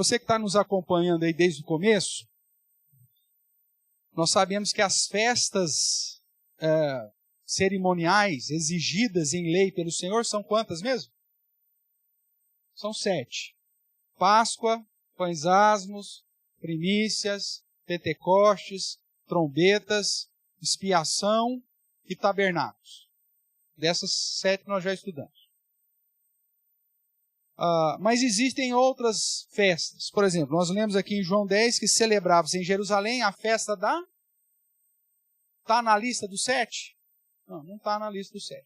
você que está nos acompanhando aí desde o começo, nós sabemos que as festas cerimoniais exigidas em lei pelo Senhor são quantas mesmo? São 7. Páscoa, pães asmos, primícias, Pentecostes, trombetas, expiação e tabernáculos. Dessas 7 nós já estudamos. Mas existem outras festas. Por exemplo, nós lemos aqui em João 10 que celebrava-se em Jerusalém a festa da... Está na lista dos 7? Não está na lista dos 7.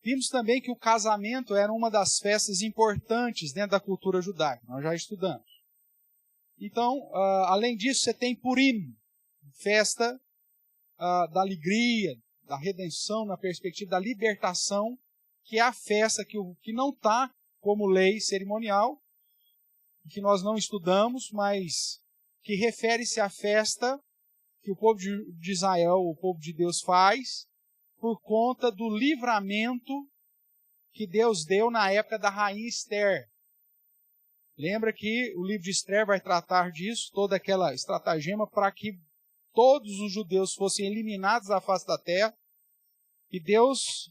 Vimos também que o casamento era uma das festas importantes dentro da cultura judaica. Nós já estudamos. Então, além disso, você tem Purim, festa da alegria, da redenção, na perspectiva da libertação, que é a festa que não está como lei cerimonial, que nós não estudamos, mas que refere-se à festa que o povo de Israel, o povo de Deus faz, por conta do livramento que Deus deu na época da rainha Ester. Lembra que o livro de Ester vai tratar disso, toda aquela estratagema para que todos os judeus fossem eliminados da face da terra, e Deus,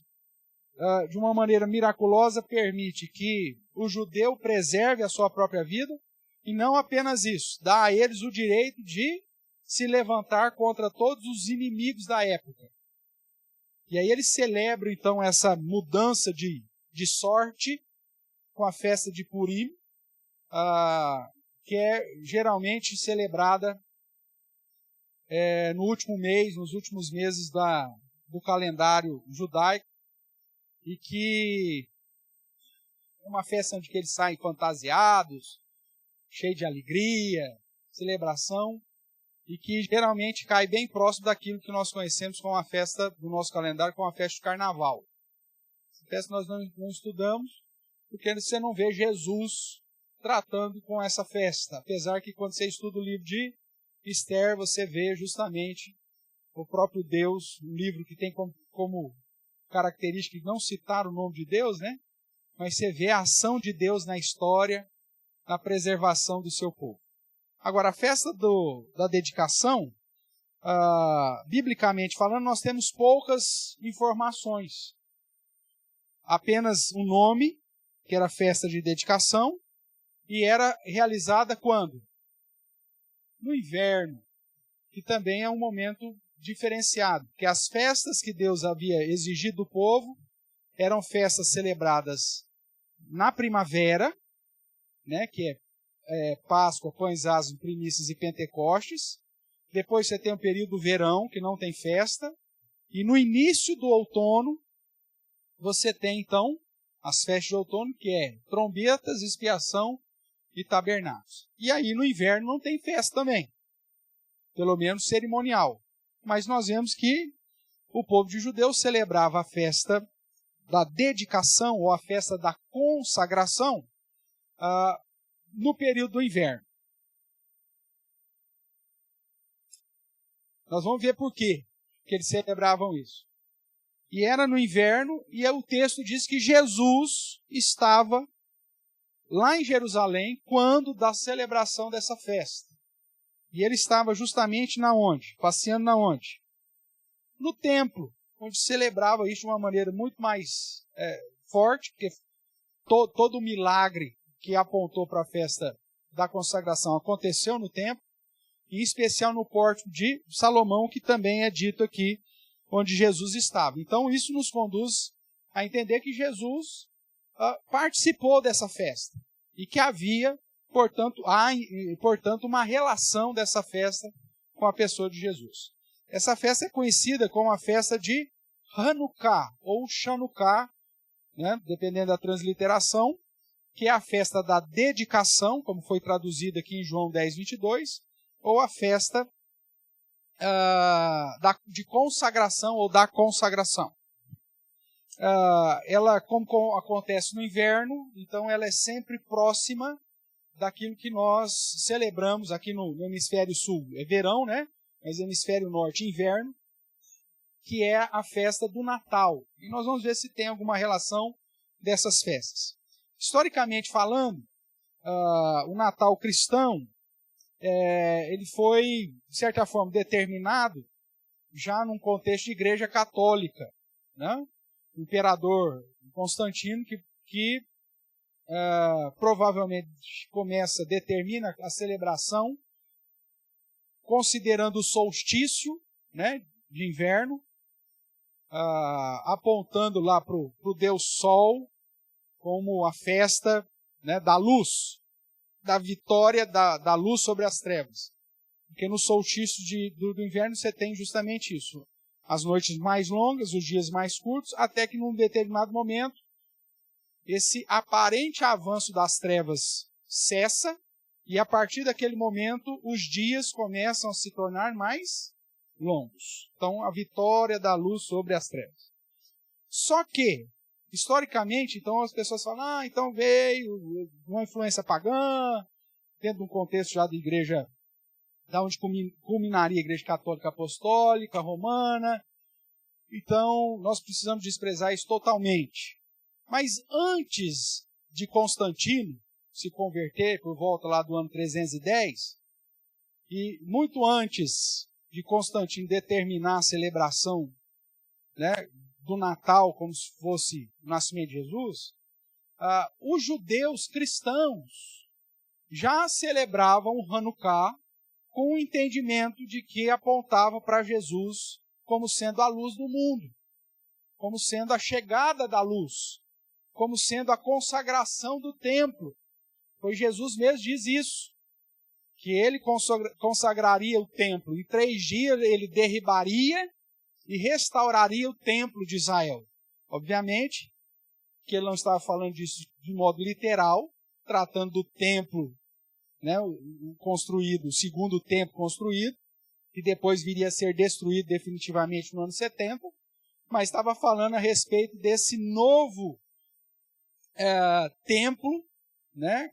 de uma maneira miraculosa, permite que o judeu preserve a sua própria vida, e não apenas isso, dá a eles o direito de se levantar contra todos os inimigos da época. E aí eles celebram, então, essa mudança de sorte com a festa de Purim, que é geralmente celebrada no último mês, nos últimos meses do calendário judaico, e que é uma festa onde eles saem fantasiados, cheios de alegria, celebração, e que geralmente cai bem próximo daquilo que nós conhecemos como a festa do nosso calendário, como a festa do carnaval. Essa festa nós não estudamos, porque você não vê Jesus tratando com essa festa, apesar que quando você estuda o livro de Ester, você vê justamente o próprio Deus, um livro que tem como característica não citar o nome de Deus, né? Mas você vê a ação de Deus na história, na preservação do seu povo. Agora, a festa da dedicação, biblicamente falando, nós temos poucas informações. Apenas um nome, que era a festa de dedicação, e era realizada quando? No inverno, que também é um momento diferenciado, porque as festas que Deus havia exigido do povo eram festas celebradas na primavera, né, que é Páscoa, pães asmos, primícias e Pentecostes. Depois você tem o período do verão, que não tem festa. E no início do outono, você tem, então, as festas de outono, que é trombetas, expiação e tabernáculos. E aí, no inverno, não tem festa também. Pelo menos cerimonial. Mas nós vemos que o povo de judeus celebrava a festa da dedicação, ou a festa da consagração, no período do inverno. Nós vamos ver por quê que eles celebravam isso. E era no inverno, e o texto diz que Jesus estava lá em Jerusalém quando da celebração dessa festa. E ele estava justamente na onde? Passeando na onde? No templo, onde celebrava isso de uma maneira muito mais forte, porque todo o milagre que apontou para a festa da consagração aconteceu no templo, em especial no pórtico de Salomão, que também é dito aqui, onde Jesus estava. Então isso nos conduz a entender que Jesus participou dessa festa, e que havia, portanto, uma relação dessa festa com a pessoa de Jesus. Essa festa é conhecida como a festa de Hanukkah, ou Chanukkah, né, dependendo da transliteração, que é a festa da dedicação, como foi traduzida aqui em João 10, 22, ou a festa de consagração, ou da consagração. Ela, como acontece no inverno, então ela é sempre próxima daquilo que nós celebramos aqui no hemisfério sul. É verão, né? Mas hemisfério norte, inverno, que é a festa do Natal. E nós vamos ver se tem alguma relação dessas festas. Historicamente falando, o Natal cristão, ele foi, de certa forma, determinado já num contexto de igreja católica, né? O imperador Constantino, que provavelmente determina a celebração considerando o solstício, né, de inverno, apontando lá para o Deus Sol como a festa, né, da luz, da vitória da luz sobre as trevas. Porque no solstício do inverno você tem justamente isso. As noites mais longas, os dias mais curtos, até que num determinado momento, esse aparente avanço das trevas cessa, e a partir daquele momento, os dias começam a se tornar mais longos. Então, a vitória da luz sobre as trevas. Só que, historicamente, então as pessoas falam, então veio uma influência pagã, dentro de um contexto já da igreja, da onde culminaria a igreja católica apostólica, romana. Então, nós precisamos desprezar isso totalmente. Mas antes de Constantino se converter, por volta lá do ano 310, e muito antes de Constantino determinar a celebração, né, do Natal como se fosse o nascimento de Jesus, os judeus cristãos já celebravam o Hanukkah com o entendimento de que apontava para Jesus como sendo a luz do mundo, como sendo a chegada da luz, como sendo a consagração do templo. Pois Jesus mesmo diz isso, que ele consagraria o templo. Em 3 dias ele derribaria e restauraria o templo de Israel. Obviamente que ele não estava falando disso de modo literal, tratando do templo, né, o segundo templo construído, que depois viria a ser destruído definitivamente no ano 70, mas estava falando a respeito desse novo templo, né,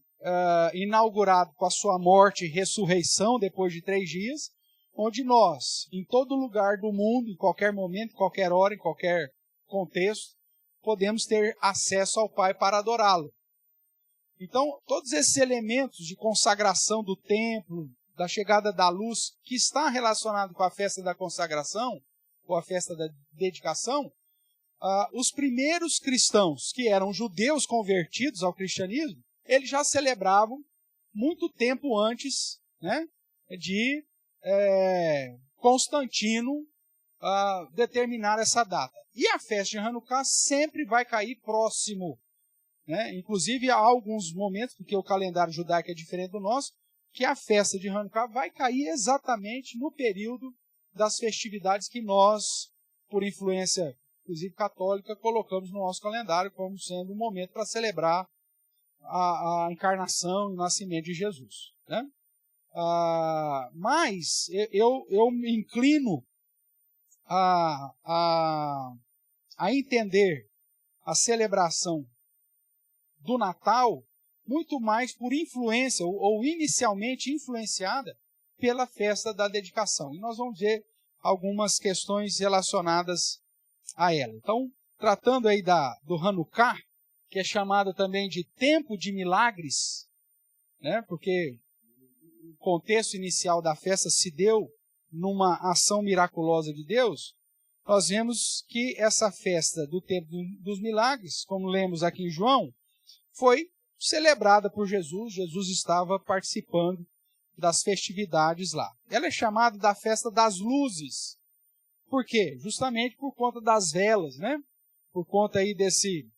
inaugurado com a sua morte e ressurreição depois de 3 dias, onde nós, em todo lugar do mundo, em qualquer momento, em qualquer hora, em qualquer contexto, podemos ter acesso ao Pai para adorá-lo. Então, todos esses elementos de consagração do templo, da chegada da luz, que está relacionado com a festa da consagração, ou a festa da dedicação, os primeiros cristãos, que eram judeus convertidos ao cristianismo, eles já celebravam muito tempo antes, né, de Constantino determinar essa data. E a festa de Hanukkah sempre vai cair próximo, né? Inclusive há alguns momentos, porque o calendário judaico é diferente do nosso, que a festa de Hanukkah vai cair exatamente no período das festividades que nós, por influência inclusive católica, colocamos no nosso calendário como sendo um momento para celebrar a encarnação e o nascimento de Jesus, né? Mas eu me inclino a entender a celebração do Natal muito mais por influência, ou inicialmente influenciada pela festa da dedicação. E nós vamos ver algumas questões relacionadas a ela. Então, tratando aí do Hanukkah, que é chamado também de tempo de milagres, né, porque o contexto inicial da festa se deu numa ação miraculosa de Deus, nós vemos que essa festa do tempo dos milagres, como lemos aqui em João, foi celebrada por Jesus. Jesus estava participando das festividades lá. Ela é chamada da festa das luzes. Por quê? Justamente por conta das velas, né? Por conta aí desse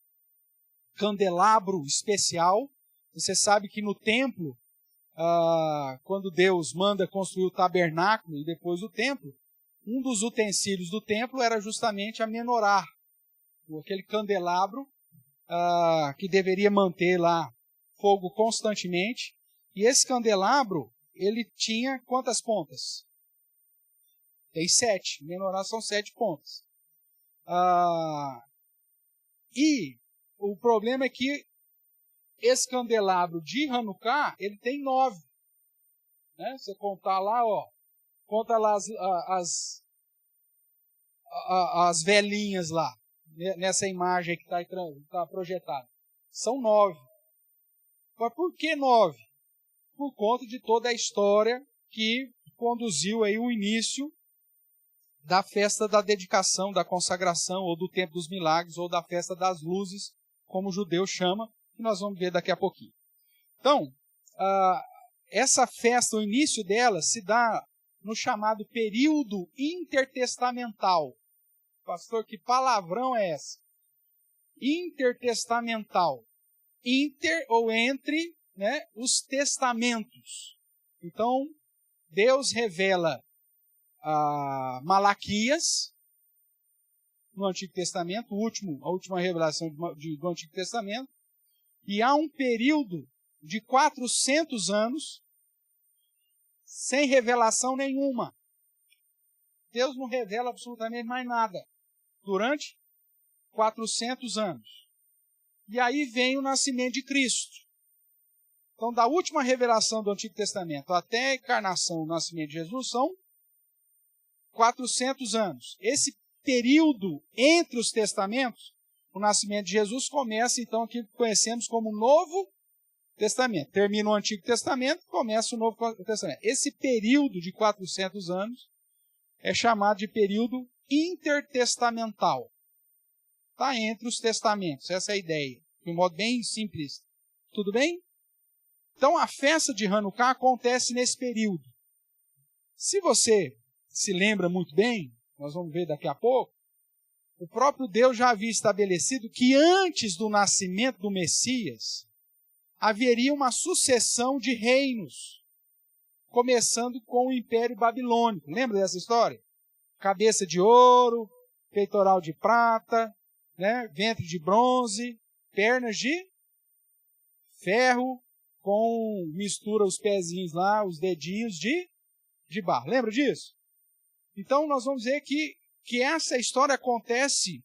candelabro especial. Você sabe que no templo, quando Deus manda construir o tabernáculo e depois o templo, um dos utensílios do templo era justamente a menorá, aquele candelabro que deveria manter lá fogo constantemente. E esse candelabro, ele tinha quantas pontas? Tem 7. Menorá são 7 pontas. E o problema é que esse candelabro de Hanukkah, ele tem 9. Né? Você contar lá, conta lá as velinhas lá, nessa imagem que está projetada. São 9. Mas por que 9? Por conta de toda a história que conduziu aí o início da festa da dedicação, da consagração, ou do tempo dos milagres, ou da festa das luzes, como o judeu chama, que nós vamos ver daqui a pouquinho. Então, essa festa, o início dela, se dá no chamado período intertestamental. Pastor, que palavrão é essa? Intertestamental. Inter ou entre, né, os testamentos. Então, Deus revela a Malaquias, no Antigo Testamento, a última revelação do Antigo Testamento, e há um período de 400 anos sem revelação nenhuma. Deus não revela absolutamente mais nada durante 400 anos. E aí vem o nascimento de Cristo. Então, da última revelação do Antigo Testamento até a encarnação, o nascimento de Jesus, são 400 anos. Esse período entre os testamentos, o nascimento de Jesus, começa então aqui que conhecemos como Novo Testamento. Termina o Antigo Testamento, começa o Novo Testamento. Esse período de 400 anos é chamado de período intertestamental. Está entre os testamentos, essa é a ideia, de um modo bem simples. Tudo bem? Então, a festa de Hanukkah acontece nesse período. Se você se lembra muito bem, nós vamos ver daqui a pouco, o próprio Deus já havia estabelecido que antes do nascimento do Messias, haveria uma sucessão de reinos, começando com o Império Babilônico. Lembra dessa história? Cabeça de ouro, peitoral de prata, né? Ventre de bronze, pernas de ferro, com mistura os pezinhos lá, os dedinhos de barro. Lembra disso? Então nós vamos ver que essa história acontece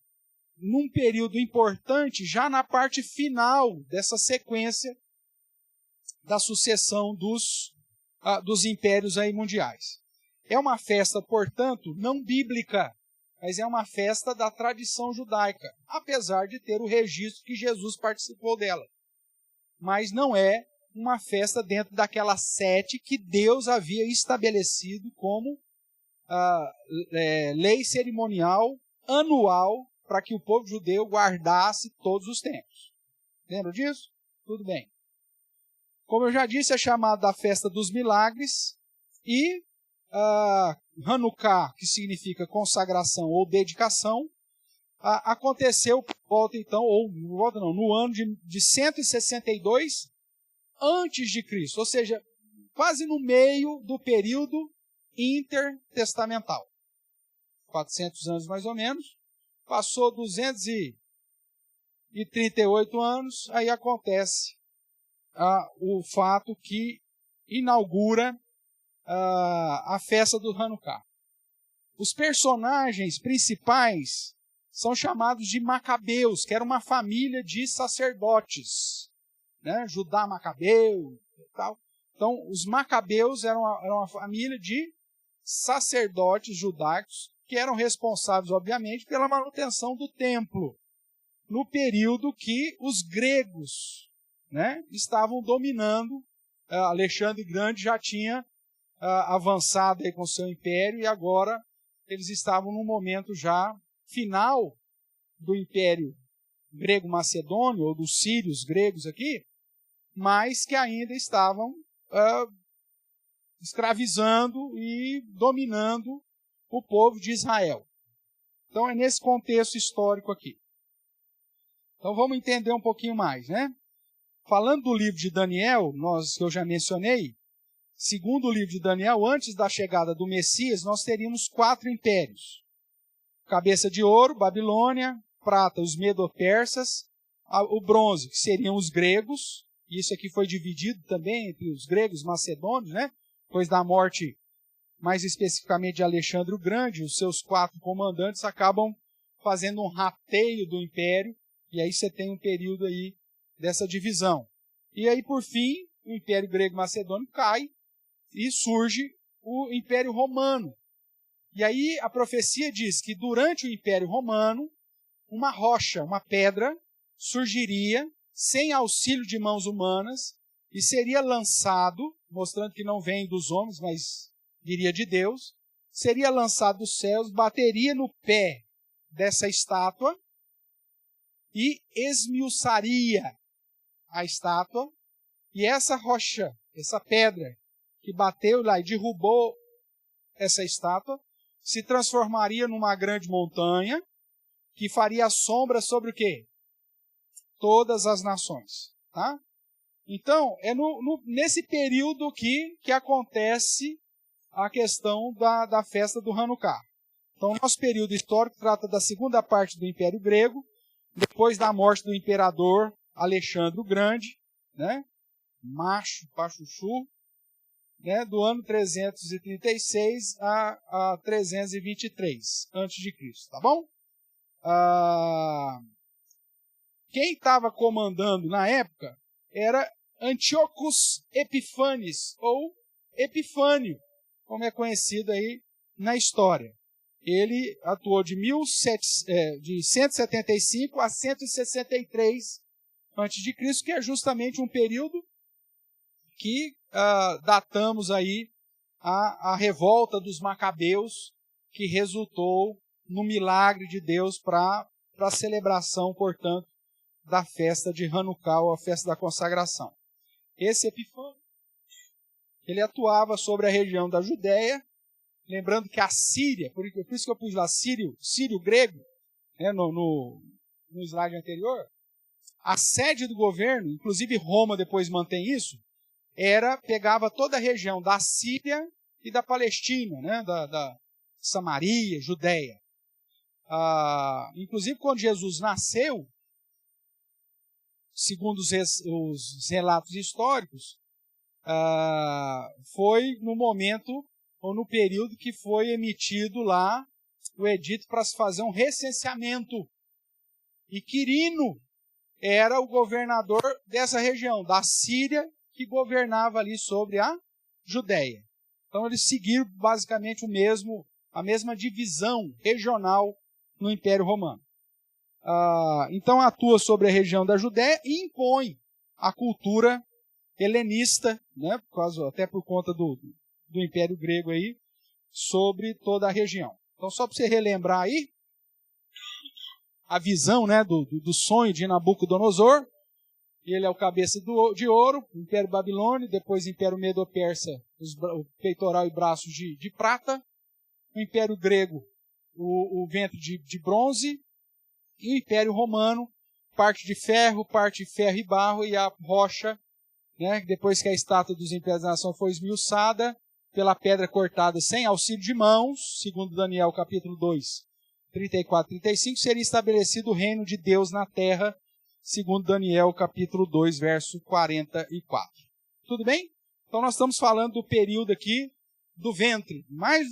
num período importante, já na parte final dessa sequência da sucessão dos impérios aí mundiais. É uma festa, portanto, não bíblica, mas é uma festa da tradição judaica, apesar de ter o registro que Jesus participou dela. Mas não é uma festa dentro daquelas 7 que Deus havia estabelecido como lei cerimonial anual para que o povo judeu guardasse todos os tempos. Lembra disso? Tudo bem. Como eu já disse, é chamada da festa dos milagres, e Hanukkah, que significa consagração ou dedicação, aconteceu no ano de 162 antes de Cristo, ou seja, quase no meio do período intertestamental. 400 anos mais ou menos, passou 238 anos, aí acontece o fato que inaugura a festa do Hanukkah. Os personagens principais são chamados de Macabeus, que era uma família de sacerdotes, né? Judá Macabeu e tal. Então, os Macabeus eram uma família de sacerdotes judaicos que eram responsáveis, obviamente, pela manutenção do templo, no período que os gregos, né, estavam dominando. Alexandre Grande já tinha avançado aí com seu império, e agora eles estavam num momento já final do Império Grego-Macedônio, ou dos sírios gregos aqui, mas que ainda estavam escravizando e dominando o povo de Israel. Então é nesse contexto histórico aqui. Então vamos entender um pouquinho mais, né? Falando do livro de Daniel, que eu já mencionei, segundo o livro de Daniel, antes da chegada do Messias, nós teríamos 4 impérios. Cabeça de ouro, Babilônia; prata, os medo-persas; o bronze, que seriam os gregos. Isso aqui foi dividido também entre os gregos macedônios, né? Depois da morte, mais especificamente, de Alexandre o Grande, os seus 4 comandantes acabam fazendo um rateio do império, e aí você tem um período aí dessa divisão. E aí, por fim, o Império Grego-Macedônio cai e surge o Império Romano. E aí a profecia diz que durante o Império Romano, uma rocha, uma pedra, surgiria sem auxílio de mãos humanas, e seria lançado, mostrando que não vem dos homens, mas viria de Deus, seria lançado dos céus, bateria no pé dessa estátua e esmiuçaria a estátua, e essa rocha, essa pedra que bateu lá e derrubou essa estátua, se transformaria numa grande montanha que faria sombra sobre o quê? Todas as nações. Tá? Então, é nesse período que acontece a questão da festa do Hanukkah. Então, o nosso período histórico trata da segunda parte do Império Grego, depois da morte do imperador Alexandre o Grande, né? Macho, Pachuchu, né? Do ano 336 a 323 a.C., tá bom? Quem estava comandando na época era Antiochus Epiphanes, ou Epifânio, como é conhecido aí na história. Ele atuou de 175 a 163 a.C., que é justamente um período que datamos aí a revolta dos Macabeus, que resultou no milagre de Deus para a celebração, portanto, da festa de Hanukkah, ou a festa da consagração. Esse Epifânio, ele atuava sobre a região da Judéia, lembrando que a Síria, por isso que eu pus lá sírio grego, né, no slide anterior, a sede do governo, inclusive Roma depois mantém isso, pegava toda a região da Síria e da Palestina, né, da Samaria, Judéia. Inclusive quando Jesus nasceu, segundo os relatos históricos, foi no momento ou no período que foi emitido lá o edito para se fazer um recenseamento. E Quirino era o governador dessa região, da Síria, que governava ali sobre a Judéia. Então eles seguiram basicamente a mesma divisão regional no Império Romano. Então atua sobre a região da Judéia e impõe a cultura helenista, né, até por conta do Império Grego aí, sobre toda a região. Então só para você relembrar aí, a visão, né, do sonho de Nabucodonosor. Ele é o cabeça de ouro, Império Babilônio, depois Império Medo-Persa, o peitoral e braços de prata, o Império Grego, o ventre de bronze, e o Império Romano, parte de ferro e barro, e a rocha, né, depois que a estátua dos Impérios da Nação foi esmiuçada, pela pedra cortada sem auxílio de mãos, segundo Daniel capítulo 2, 34 e 35, seria estabelecido o reino de Deus na terra, segundo Daniel capítulo 2, verso 44. Tudo bem? Então nós estamos falando do período aqui do ventre, mas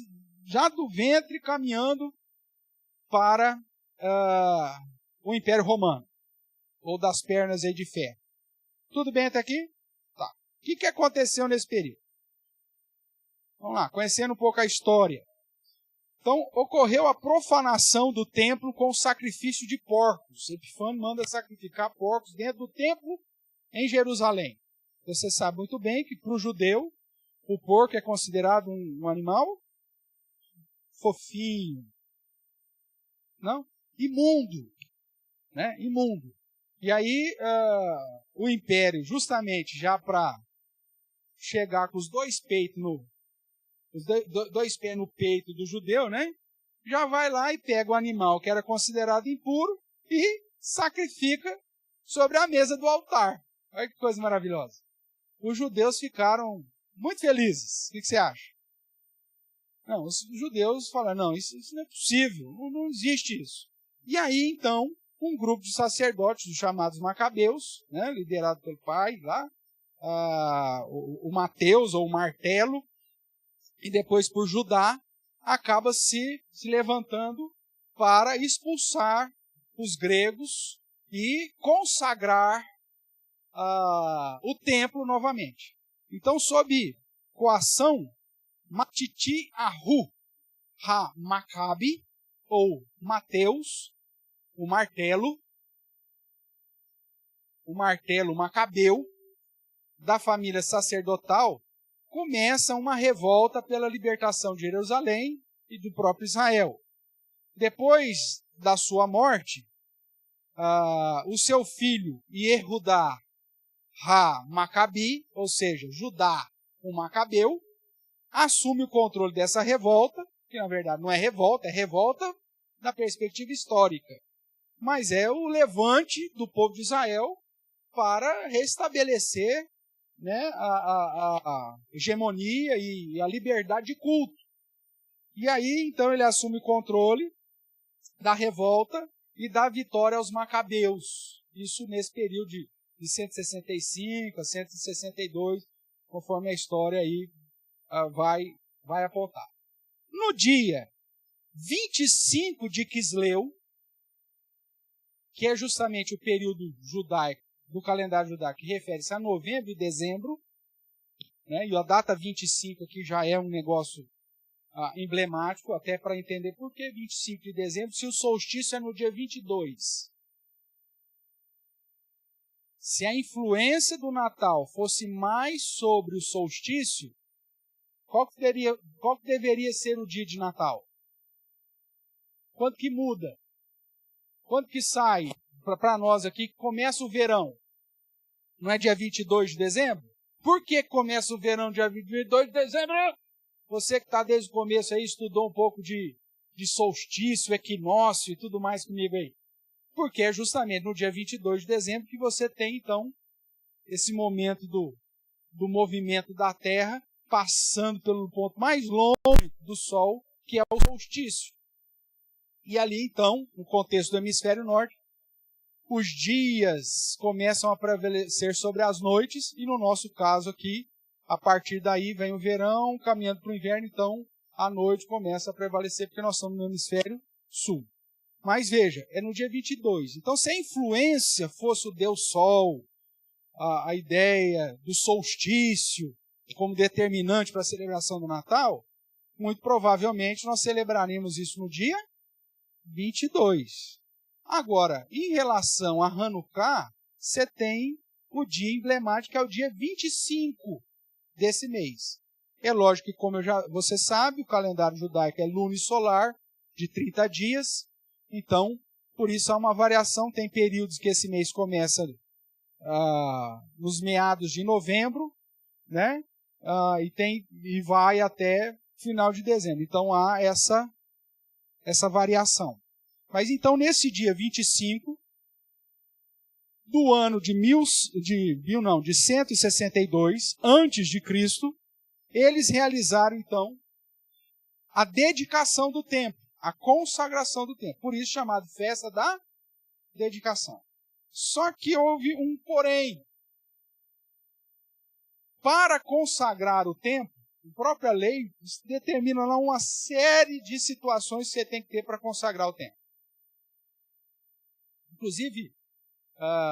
já do ventre caminhando para o Império Romano, ou das pernas aí de ferro. Tudo bem até aqui? Tá. O que aconteceu nesse período? Vamos lá, conhecendo um pouco a história. Então, ocorreu a profanação do templo com o sacrifício de porcos. Epifânio manda sacrificar porcos dentro do templo em Jerusalém. Você sabe muito bem que para o judeu, o porco é considerado um animal fofinho, não? Imundo, né? Imundo. E aí, o império, justamente já para chegar com os dois peitos dois pés no peito do judeu, né? Já vai lá e pega o animal que era considerado impuro e sacrifica sobre a mesa do altar. Olha que coisa maravilhosa. Os judeus ficaram muito felizes. O que você acha? Não, os judeus falaram, não, isso não é possível, não existe isso. E aí, então, um grupo de sacerdotes, os chamados Macabeus, né, liderado pelo pai lá, o Mateus, ou o Martelo, e depois por Judá, acaba se levantando para expulsar os gregos e consagrar o templo novamente. Então, sob coação, Matiti Ahu Ha-Macabe, ou Mateus, o martelo macabeu, da família sacerdotal, começa uma revolta pela libertação de Jerusalém e do próprio Israel. Depois da sua morte, o seu filho Yehudá ha-Macabi, ou seja, Judá o Macabeu, assume o controle dessa revolta, que na verdade não é revolta na perspectiva histórica, mas é o levante do povo de Israel para restabelecer, né, a hegemonia e a liberdade de culto. E aí, então, ele assume o controle da revolta e dá vitória aos macabeus. Isso nesse período de 165 a 162, conforme a história aí vai apontar. No dia 25 de Quisleu, que é justamente o período judaico, do calendário judaico, que refere-se a novembro e dezembro, né, e a data 25 aqui já é um negócio emblemático, até para entender por que 25 de dezembro, se o solstício é no dia 22. Se a influência do Natal fosse mais sobre o solstício, qual que deveria ser o dia de Natal? Quando que muda? Quando que sai, para nós aqui, começa o verão? Não é dia 22 de dezembro? Por que começa o verão dia 22 de dezembro? Você que está desde o começo aí, estudou um pouco de solstício, equinócio e tudo mais comigo aí. Porque é justamente no dia 22 de dezembro que você tem, então, esse momento do movimento da Terra passando pelo ponto mais longe do Sol, que é o solstício. E ali, então, no contexto do hemisfério norte, os dias começam a prevalecer sobre as noites, e no nosso caso aqui, a partir daí vem o verão, caminhando para o inverno, então a noite começa a prevalecer, porque nós estamos no hemisfério sul. Mas veja, é no dia 22. Então, se a influência fosse o Deus Sol, a ideia do solstício como determinante para a celebração do Natal, muito provavelmente nós celebraremos isso no dia 22. Agora, em relação a Hanukkah, você tem o dia emblemático, que é o dia 25 desse mês. É lógico que, como você sabe, o calendário judaico é lunisolar, de 30 dias, então, por isso há uma variação. Tem períodos que esse mês começa nos meados de novembro, né? E vai até final de dezembro. Então há essa variação. Mas então, nesse dia 25 do ano de 162 antes de Cristo, eles realizaram então a dedicação do templo, a consagração do templo. Por isso chamado festa da dedicação. Só que houve um porém. Para consagrar o templo, a própria lei determina lá uma série de situações que você tem que ter para consagrar o templo. Inclusive,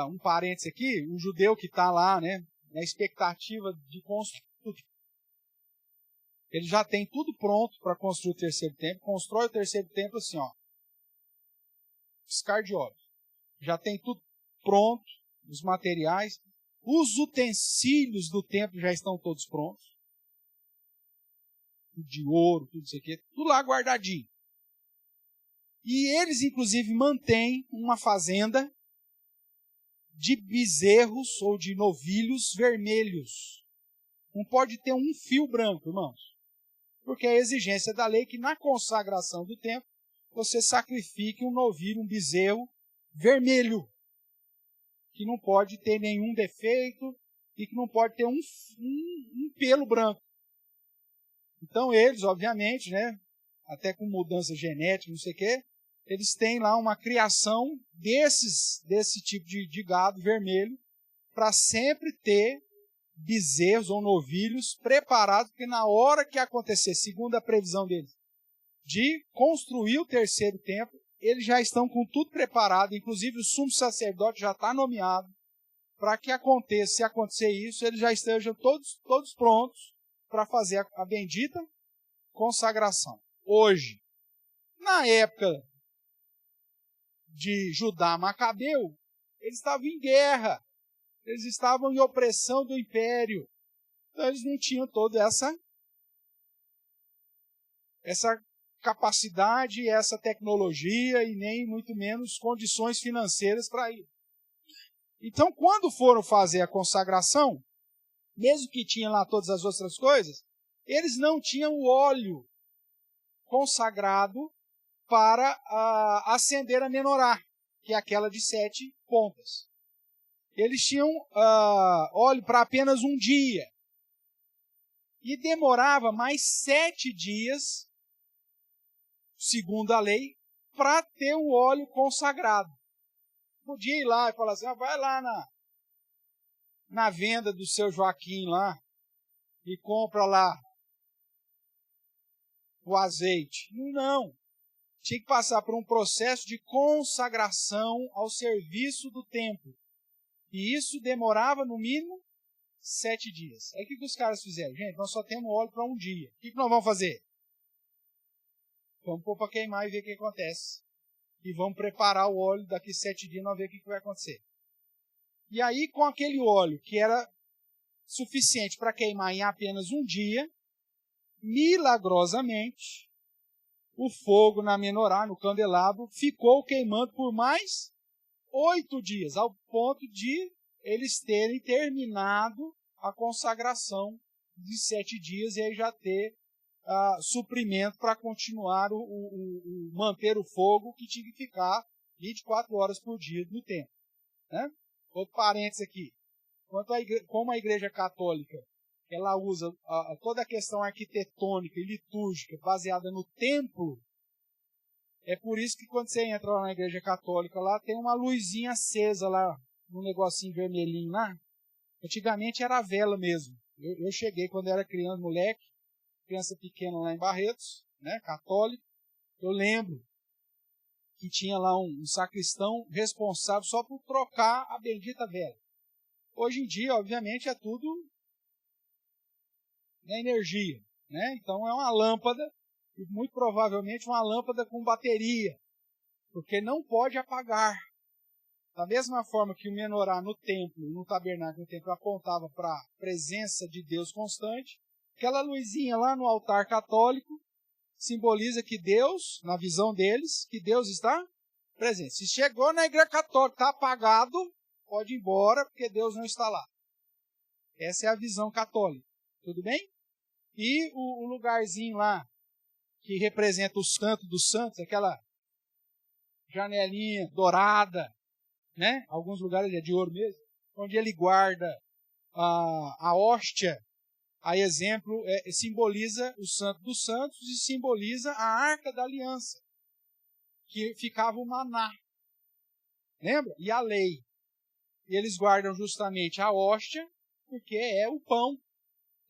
um parênteses aqui, um judeu que está lá, né, na expectativa de construir, ele já tem tudo pronto para construir o terceiro templo, constrói o terceiro templo assim, piscar de olhos. Já tem tudo pronto, os materiais, os utensílios do templo já estão todos prontos, tudo de ouro, tudo isso aqui, tudo lá guardadinho. E eles, inclusive, mantêm uma fazenda de bezerros ou de novilhos vermelhos. Não pode ter um fio branco, irmãos. Porque é a exigência da lei que na consagração do templo você sacrifique um novilho, um bezerro vermelho, que não pode ter nenhum defeito e que não pode ter um pelo branco. Então eles, obviamente, né, até com mudança genética, não sei o quê, eles têm lá uma criação desse tipo de gado vermelho para sempre ter bezerros ou novilhos preparados, porque na hora que acontecer, segundo a previsão deles, de construir o terceiro templo, eles já estão com tudo preparado, inclusive o sumo sacerdote já está nomeado, para que aconteça, se acontecer isso, eles já estejam todos prontos para fazer a bendita consagração. Hoje, na época de Judá Macabeu, eles estavam em guerra. Eles estavam em opressão do império. Então eles não tinham toda essa capacidade, essa tecnologia e nem muito menos condições financeiras para ir. Então, quando foram fazer a consagração, mesmo que tinha lá todas as outras coisas, eles não tinham o óleo consagrado para acender a menorá, que é aquela de 7 pontas. Eles tinham óleo para apenas um dia. E demorava mais 7 dias, segundo a lei, para ter o óleo consagrado. Podia ir lá e falar assim, vai lá na venda do seu Joaquim lá e compra lá o azeite. Não. Tinha que passar por um processo de consagração ao serviço do templo. E isso demorava, no mínimo, 7 dias. Aí o que os caras fizeram? Gente, nós só temos óleo para um dia. O que nós vamos fazer? Vamos pôr para queimar e ver o que acontece. E vamos preparar o óleo daqui 7 dias, nós ver o que vai acontecer. E aí, com aquele óleo que era suficiente para queimar em apenas um dia, milagrosamente, o fogo na menorá, no candelabro, ficou queimando por mais 8 dias, ao ponto de eles terem terminado a consagração de 7 dias e aí já ter suprimento para continuar manter o fogo que tinha que ficar 24 horas por dia no templo. Né? Outro parênteses aqui. Como a Igreja Católica ela usa toda a questão arquitetônica e litúrgica baseada no templo, é por isso que quando você entra lá na Igreja Católica, lá tem uma luzinha acesa lá, um negocinho vermelhinho lá. Antigamente era a vela mesmo. Eu cheguei quando era criança, moleque, criança pequena lá em Barretos, né, católico. Eu lembro que tinha lá um sacristão responsável só por trocar a bendita vela. Hoje em dia, obviamente, é tudo na energia, né? Então é uma lâmpada, e muito provavelmente uma lâmpada com bateria, porque não pode apagar. Da mesma forma que o menorá no templo, no tabernáculo, no templo apontava para a presença de Deus constante, aquela luzinha lá no altar católico simboliza que Deus, na visão deles, que Deus está presente. Se chegou na Igreja Católica, está apagado, pode ir embora, porque Deus não está lá. Essa é a visão católica. Tudo bem? E o lugarzinho lá, que representa o Santo dos Santos, aquela janelinha dourada, né? Alguns lugares é de ouro mesmo, onde ele guarda a hóstia, a exemplo, simboliza o Santo dos Santos e simboliza a Arca da Aliança, que ficava o maná. Lembra? E a lei. E eles guardam justamente a hóstia, porque é o pão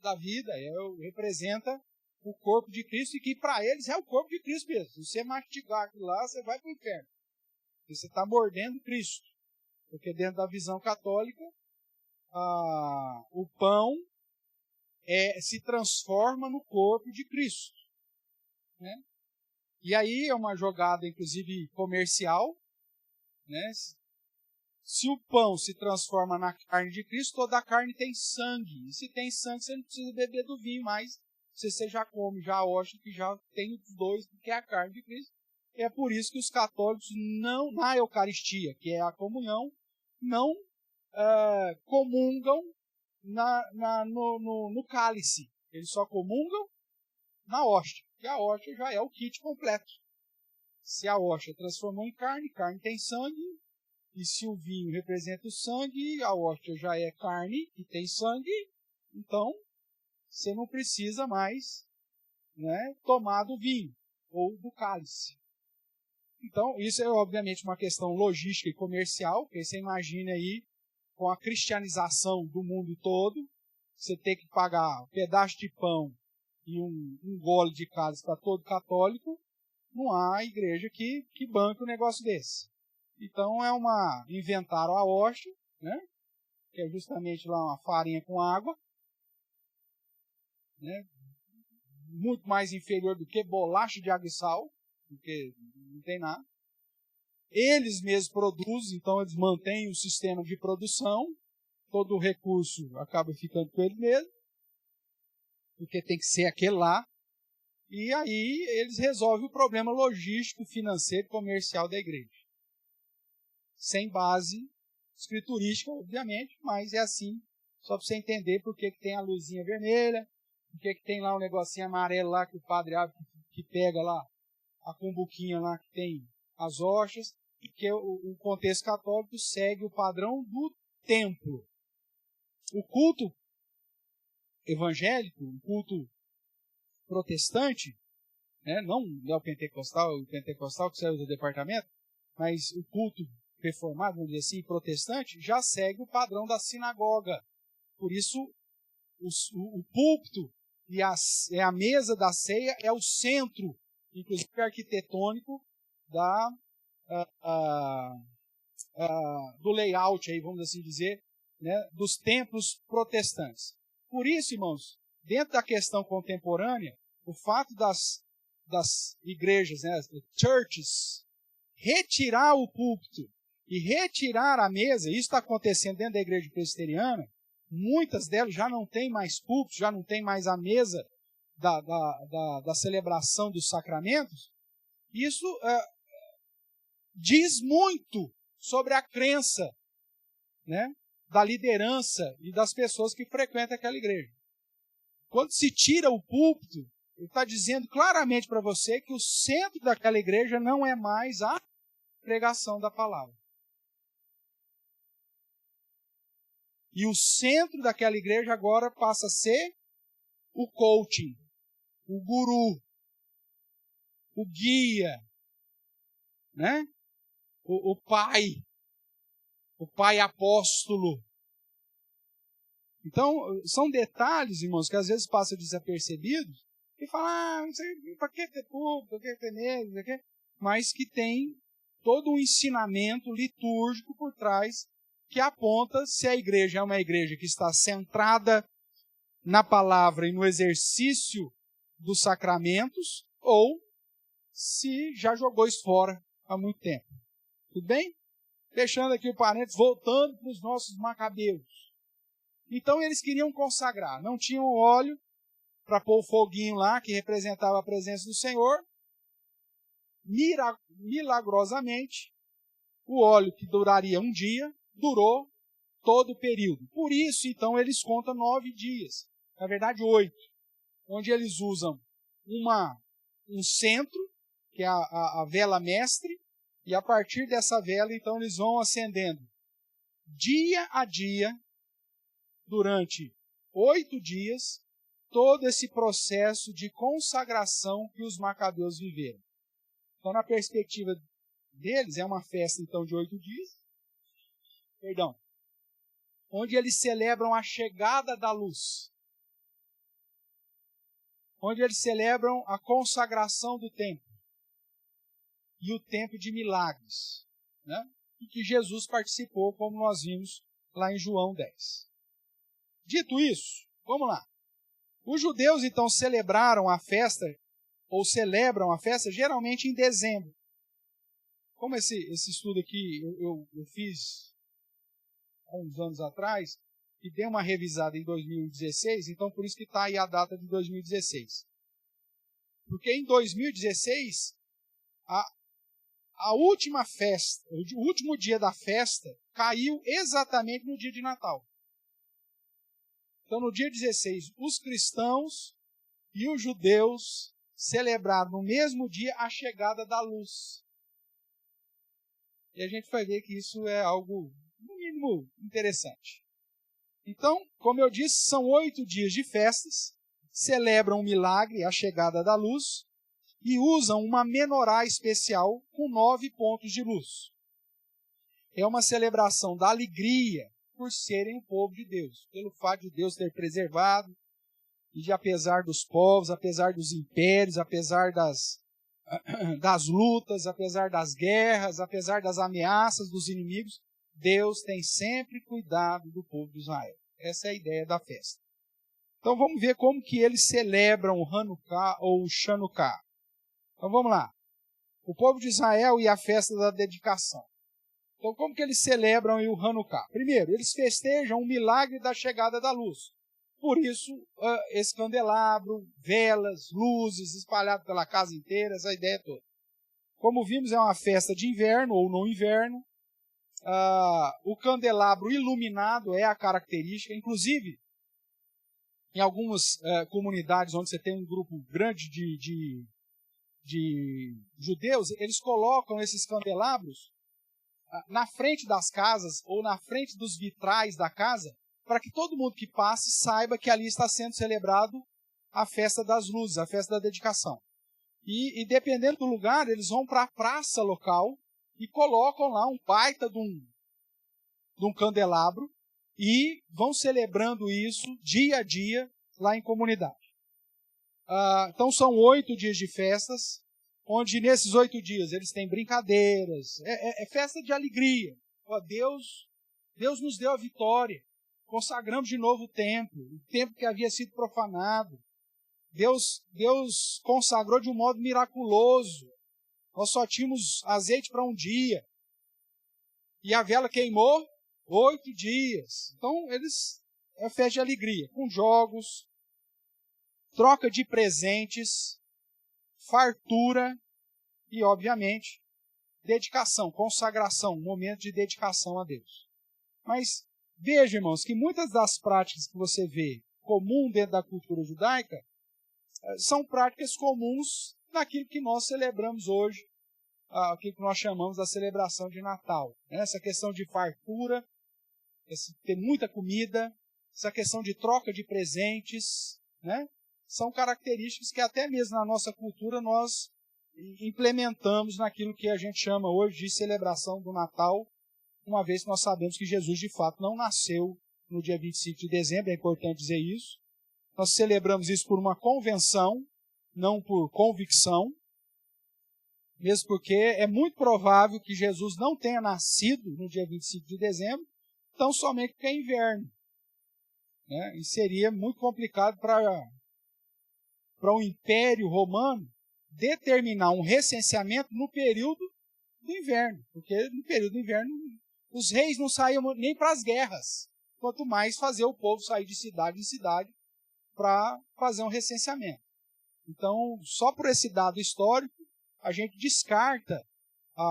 da vida, representa o corpo de Cristo, e que para eles é o corpo de Cristo mesmo. Se você mastigar aquilo lá, você vai para o inferno. Você está mordendo Cristo. Porque dentro da visão católica, o pão se transforma no corpo de Cristo. Né? E aí é uma jogada, inclusive, comercial. Né? Se o pão se transforma na carne de Cristo, toda a carne tem sangue. E se tem sangue, você não precisa beber do vinho mais. Você já come, já acha que já tem os dois, que é a carne de Cristo. E é por isso que os católicos, não na Eucaristia, que é a comunhão, não comungam no cálice. Eles só comungam na hóstia. E a hóstia já é o kit completo. Se a hóstia transformou em carne, carne tem sangue. E se o vinho representa o sangue, a hóstia já é carne e tem sangue. Então, você não precisa mais, né, tomar do vinho ou do cálice. Então, isso é obviamente uma questão logística e comercial, porque você imagina aí, com a cristianização do mundo todo, você ter que pagar um pedaço de pão e um gole de cálice para todo católico, não há igreja que banque um negócio desse. Então, inventaram a hóstia, né, que é justamente lá uma farinha com água, né, muito mais inferior do que bolacha de água e sal, porque não tem nada. Eles mesmos produzem, então eles mantêm o sistema de produção. todo o recurso acaba ficando com ele mesmo, porque tem que ser aquele lá, e aí eles resolvem o problema logístico, financeiro e comercial da igreja. Sem base escriturística, obviamente, mas é assim, só para você entender por que tem a luzinha vermelha, por que tem lá um negocinho amarelo lá que o padre abre, que pega lá a cumbuquinha lá que tem as hostias, porque o contexto católico segue o padrão do templo. O culto evangélico, o culto protestante, né, não o pentecostal que saiu do departamento, mas o culto reformado, vamos dizer assim, protestante, já segue o padrão da sinagoga. Por isso, o púlpito e a mesa da ceia é o centro, inclusive arquitetônico, do layout, aí, vamos assim dizer, né, dos templos protestantes. Por isso, irmãos, dentro da questão contemporânea, o fato das igrejas, né, churches, retirar o púlpito e retirar a mesa, isso está acontecendo dentro da igreja presbiteriana, muitas delas já não têm mais púlpito, já não tem mais a mesa da celebração dos sacramentos. Isso diz muito sobre a crença, né, da liderança e das pessoas que frequentam aquela igreja. Quando se tira o púlpito, ele está dizendo claramente para você que o centro daquela igreja não é mais a pregação da palavra. E o centro daquela igreja agora passa a ser o coaching, o guru, o guia, né? O pai apóstolo. Então, são detalhes, irmãos, que às vezes passam desapercebidos, e falam, não sei, para que ter público, para que ter medo, mas que tem todo um ensinamento litúrgico por trás, que aponta se a igreja é uma igreja que está centrada na palavra e no exercício dos sacramentos, ou se já jogou isso fora há muito tempo. Tudo bem? Fechando aqui o parênteses, voltando para os nossos macabeus. Então eles queriam consagrar, não tinham óleo para pôr o foguinho lá, que representava a presença do Senhor. Milagrosamente, o óleo que duraria um dia, durou todo o período. Por isso, então, eles contam 9 dias. Na verdade, 8. Onde eles usam um centro, que é a vela mestre, e a partir dessa vela, então, eles vão acendendo dia a dia, durante 8 dias, todo esse processo de consagração que os macabeus viveram. Então, na perspectiva deles, é uma festa, então, de 8 dias, onde eles celebram a chegada da luz, onde eles celebram a consagração do templo, e o tempo de milagres, né? E que Jesus participou, como nós vimos lá em João 10. Dito isso, vamos lá. Os judeus, então, celebraram a festa, ou celebram a festa, geralmente em dezembro. Como esse estudo aqui eu fiz há uns anos atrás, e dei uma revisada em 2016, então por isso que está aí a data de 2016. Porque em 2016, a última festa, o último dia da festa, caiu exatamente no dia de Natal. Então, no dia 16, os cristãos e os judeus celebraram no mesmo dia a chegada da luz. E a gente vai ver que isso é algo, no mínimo, interessante. Então, como eu disse, são 8 dias de festas, celebram o milagre, a chegada da luz, e usam uma menorá especial com 9 pontos de luz. É uma celebração da alegria por serem o povo de Deus, pelo fato de Deus ter preservado, e de apesar dos povos, apesar dos impérios, apesar das lutas, apesar das guerras, apesar das ameaças dos inimigos, Deus tem sempre cuidado do povo de Israel. Essa é a ideia da festa. Então vamos ver como que eles celebram o Hanukkah ou o Chanukah. Então vamos lá. O povo de Israel e a festa da dedicação. Então, como que eles celebram o Hanukkah? Primeiro, eles festejam o milagre da chegada da luz. Por isso, esse candelabro, velas, luzes espalhadas pela casa inteira, essa ideia toda. Como vimos, é uma festa de inverno ou no inverno. O candelabro iluminado é a característica. Inclusive, em algumas comunidades onde você tem um grupo grande de judeus, eles colocam esses candelabros na frente das casas ou na frente dos vitrais da casa, para que todo mundo que passe saiba que ali está sendo celebrado a festa das luzes, a festa da dedicação. E dependendo do lugar, eles vão para a praça local e colocam lá um baita de um candelabro e vão celebrando isso dia a dia lá em comunidade. Então são 8 dias de festas, onde nesses 8 dias eles têm brincadeiras, é festa de alegria. Deus nos deu a vitória, consagramos de novo o templo que havia sido profanado. Deus consagrou de um modo miraculoso. Nós só tínhamos azeite para um dia. E a vela queimou 8 dias. Então, é festa de alegria, com jogos, troca de presentes, fartura e, obviamente, dedicação, consagração, momento de dedicação a Deus. Mas veja, irmãos, que muitas das práticas que você vê comum dentro da cultura judaica são práticas comuns naquilo que nós celebramos hoje, aquilo que nós chamamos da celebração de Natal. Essa questão de fartura, ter muita comida, essa questão de troca de presentes, né? São características que até mesmo na nossa cultura nós implementamos naquilo que a gente chama hoje de celebração do Natal, uma vez que nós sabemos que Jesus de fato não nasceu no dia 25 de dezembro, é importante dizer isso. Nós celebramos isso por uma convenção, não por convicção, mesmo porque é muito provável que Jesus não tenha nascido no dia 25 de dezembro, tão somente porque é inverno. Né? E seria muito complicado para o Império Romano determinar um recenseamento no período do inverno, porque no período do inverno os reis não saíam nem para as guerras, quanto mais fazer o povo sair de cidade em cidade para fazer um recenseamento. Então, só por esse dado histórico, a gente descarta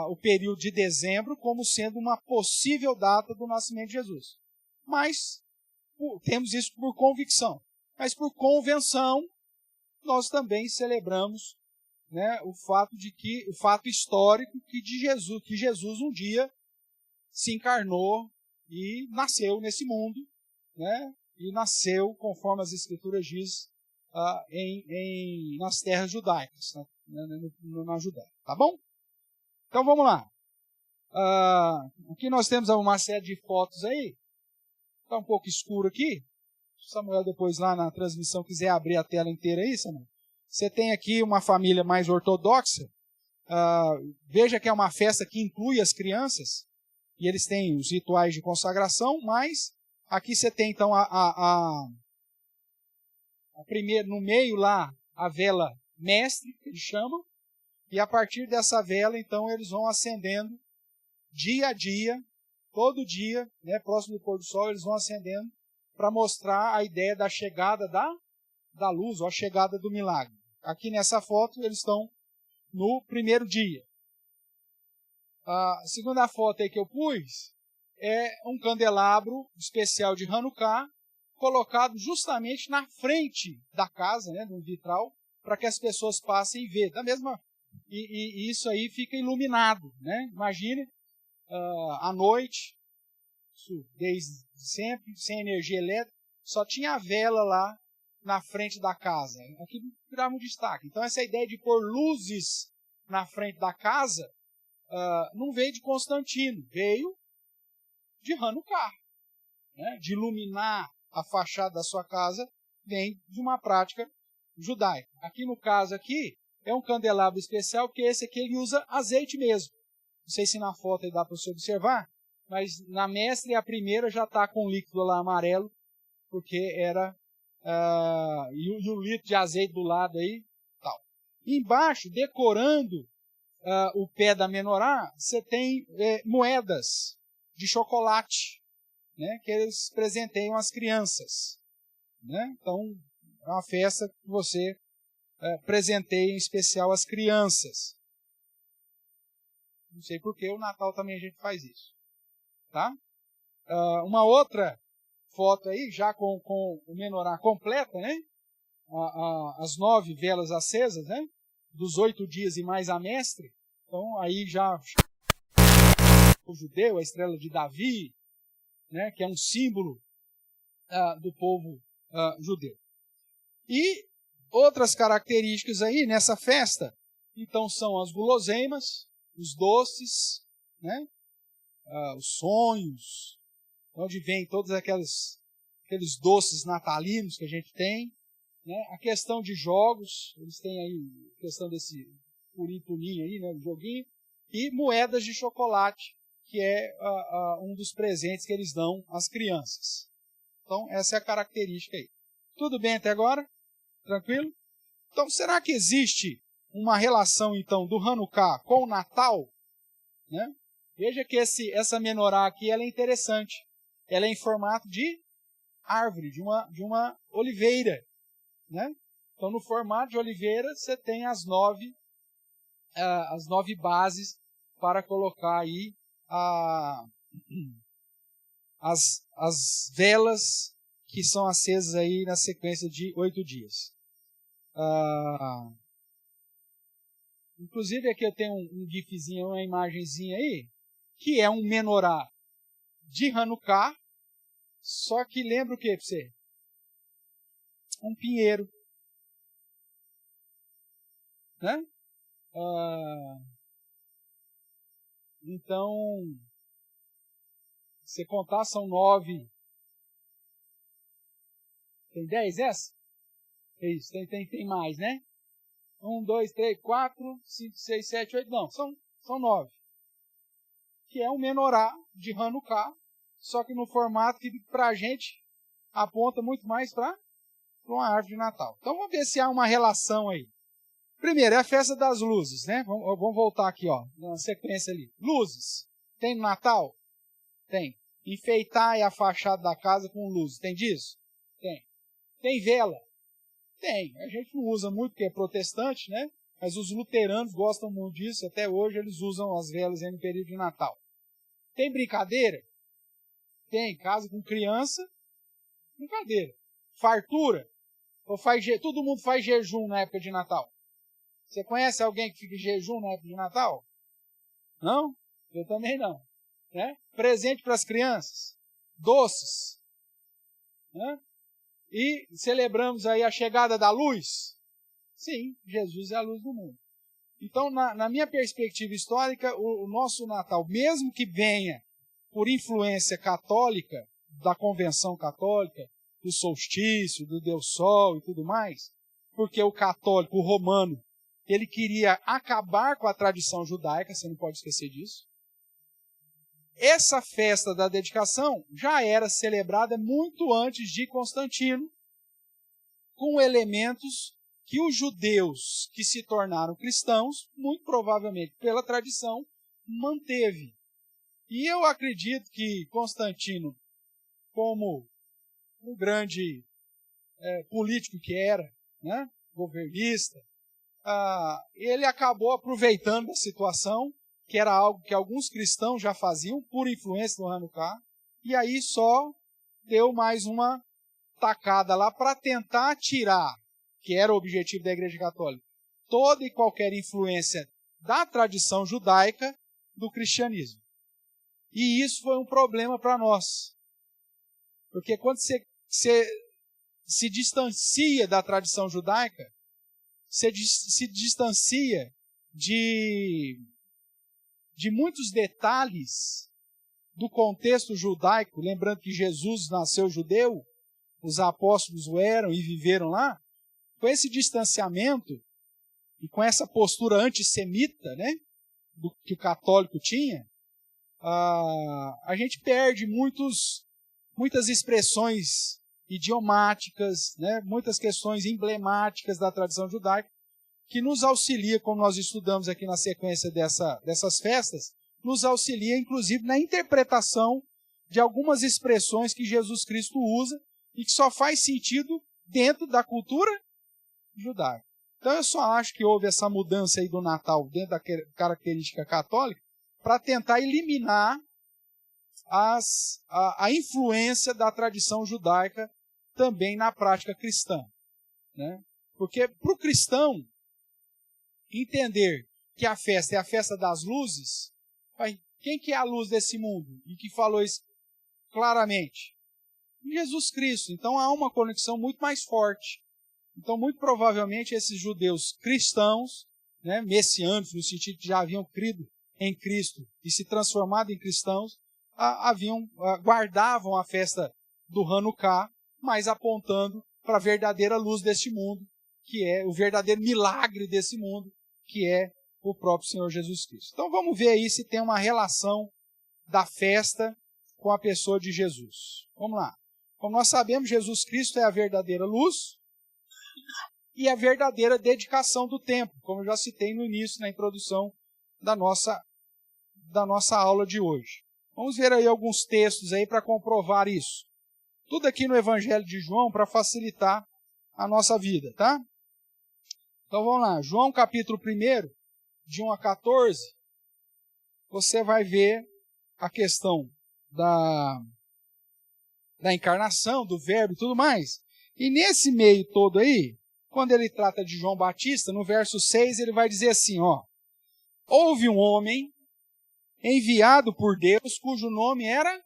o período de dezembro como sendo uma possível data do nascimento de Jesus. Mas temos isso por convicção. Mas por convenção, nós também celebramos, né, o fato histórico que Jesus um dia se encarnou e nasceu nesse mundo, né? E nasceu, conforme as Escrituras dizem, nas terras judaicas, na Judéia. Tá bom? Então vamos lá. Aqui nós temos uma série de fotos aí. Está um pouco escuro aqui. Se o Samuel depois lá na transmissão quiser abrir a tela inteira aí, Samuel. Você tem aqui uma família mais ortodoxa. Veja que é uma festa que inclui as crianças. E eles têm os rituais de consagração, mas aqui você tem então primeiro, no meio lá, a vela mestre, que eles chamam, e a partir dessa vela, então, eles vão acendendo dia a dia, todo dia, né, próximo do pôr do sol, eles vão acendendo para mostrar a ideia da chegada da luz, ou a chegada do milagre. Aqui nessa foto, eles estão no primeiro dia. A segunda foto aí que eu pus é um candelabro especial de Hanukkah, colocado justamente na frente da casa, né, no vitral, para que as pessoas passem e vejam. E isso aí fica iluminado, né? Imagine à noite, isso desde sempre, sem energia elétrica, só tinha a vela lá na frente da casa. Aqui virava um destaque. Então essa ideia de pôr luzes na frente da casa não veio de Constantino, veio de Hanukkah, né? De iluminar a fachada da sua casa, vem de uma prática judaica. Aqui no caso aqui, é um candelabro especial, porque esse aqui ele usa azeite mesmo. Não sei se na foto aí dá para você observar, mas na mestre a primeira já está com o líquido lá amarelo, porque era e o litro de azeite do lado aí, tal. E embaixo, decorando o pé da menorá, você tem moedas de chocolate, né, que eles presenteiam às crianças. Né? Então, é uma festa que você presenteia em especial às crianças. Não sei por que o Natal também a gente faz isso. Tá? Uma outra foto aí, já com o menorá completa, né? As 9 velas acesas, né? Dos 8 dias e mais a mestre. Então, aí já o judeu, a estrela de Davi, né? Que é um símbolo do povo judeu. E outras características aí nessa festa, então, são as guloseimas, os doces, né? Os sonhos, onde vem todos aqueles doces natalinos que a gente tem, né? A questão de jogos, eles têm aí a questão desse purim-purim aí, né? O joguinho, e moedas de chocolate, que é um dos presentes que eles dão às crianças. Então, essa é a característica aí. Tudo bem até agora? Tranquilo? Então, será que existe uma relação, então, do Hanukkah com o Natal? Né? Veja que essa menorá aqui ela é interessante. Ela é em formato de árvore, de uma oliveira. Né? Então, no formato de oliveira, você tem as 9 bases para colocar aí as velas que são acesas aí na sequência de 8 dias. Inclusive aqui eu tenho um gifzinho, uma imagenzinha aí, que é um menorá de Hanukkah, só que lembra o que para você? Um pinheiro. Né? Então, se contar, são 9. Tem 10 essa? É isso, tem mais, né? 1, 2, 3, 4, 5, 6, 7, 8, não, são 9. Que é um menorá de Hanukkah, só que no formato que para a gente aponta muito mais para uma árvore de Natal. Então vamos ver se há uma relação aí. Primeiro, é a festa das luzes, né? Vamos voltar aqui, ó, na sequência ali. Luzes. Tem no Natal? Tem. Enfeitar a fachada da casa com luzes. Tem disso? Tem. Tem vela? Tem. A gente não usa muito porque é protestante, né? Mas os luteranos gostam muito disso. Até hoje eles usam as velas aí no período de Natal. Tem brincadeira? Tem. Casa com criança? Brincadeira. Fartura? Todo mundo faz jejum na época de Natal. Você conhece alguém que fica em jejum na época de Natal? Não? Eu também não. Né? Presente para as crianças. Doces. Né? E celebramos aí a chegada da luz? Sim, Jesus é a luz do mundo. Então, na minha perspectiva histórica, o nosso Natal, mesmo que venha por influência católica, da convenção católica, do solstício, do Deus Sol e tudo mais, porque o católico, o romano, ele queria acabar com a tradição judaica, você não pode esquecer disso. Essa festa da dedicação já era celebrada muito antes de Constantino, com elementos que os judeus que se tornaram cristãos, muito provavelmente pela tradição, manteve. E eu acredito que Constantino, como um grande político que era, né, governista, ele acabou aproveitando a situação, que era algo que alguns cristãos já faziam, por influência do Hanukkah, e aí só deu mais uma tacada lá para tentar tirar, que era o objetivo da Igreja Católica, toda e qualquer influência da tradição judaica do cristianismo. E isso foi um problema para nós. Porque quando você se distancia da tradição judaica, você se distancia de muitos detalhes do contexto judaico, lembrando que Jesus nasceu judeu, os apóstolos o eram e viveram lá. Com esse distanciamento e com essa postura antissemita, né, do que o católico tinha, a gente perde muitas expressões idiomáticas, né, muitas questões emblemáticas da tradição judaica, que nos auxilia, como nós estudamos aqui na sequência dessas festas, nos auxilia, inclusive, na interpretação de algumas expressões que Jesus Cristo usa e que só faz sentido dentro da cultura judaica. Então eu só acho que houve essa mudança aí do Natal dentro da característica católica para tentar eliminar a influência da tradição judaica também na prática cristã, né? Porque para o cristão entender que a festa é a festa das luzes, quem que é a luz desse mundo? E que falou isso claramente? Jesus Cristo. Então há uma conexão muito mais forte. Então, muito provavelmente, esses judeus cristãos, né, messiânicos, no sentido que já haviam crido em Cristo e se transformado em cristãos, guardavam a festa do Hanukkah, mas apontando para a verdadeira luz deste mundo, que é o verdadeiro milagre desse mundo, que é o próprio Senhor Jesus Cristo. Então, vamos ver aí se tem uma relação da festa com a pessoa de Jesus. Vamos lá. Como nós sabemos, Jesus Cristo é a verdadeira luz e a verdadeira dedicação do tempo, como eu já citei no início, na introdução da nossa aula de hoje. Vamos ver aí alguns textos aí para comprovar isso. Tudo aqui no Evangelho de João para facilitar a nossa vida, tá? Então vamos lá, João capítulo 1, de 1 a 14, você vai ver a questão da encarnação, do verbo e tudo mais. E nesse meio todo aí, quando ele trata de João Batista, no verso 6, ele vai dizer assim, ó: houve um homem enviado por Deus, cujo nome era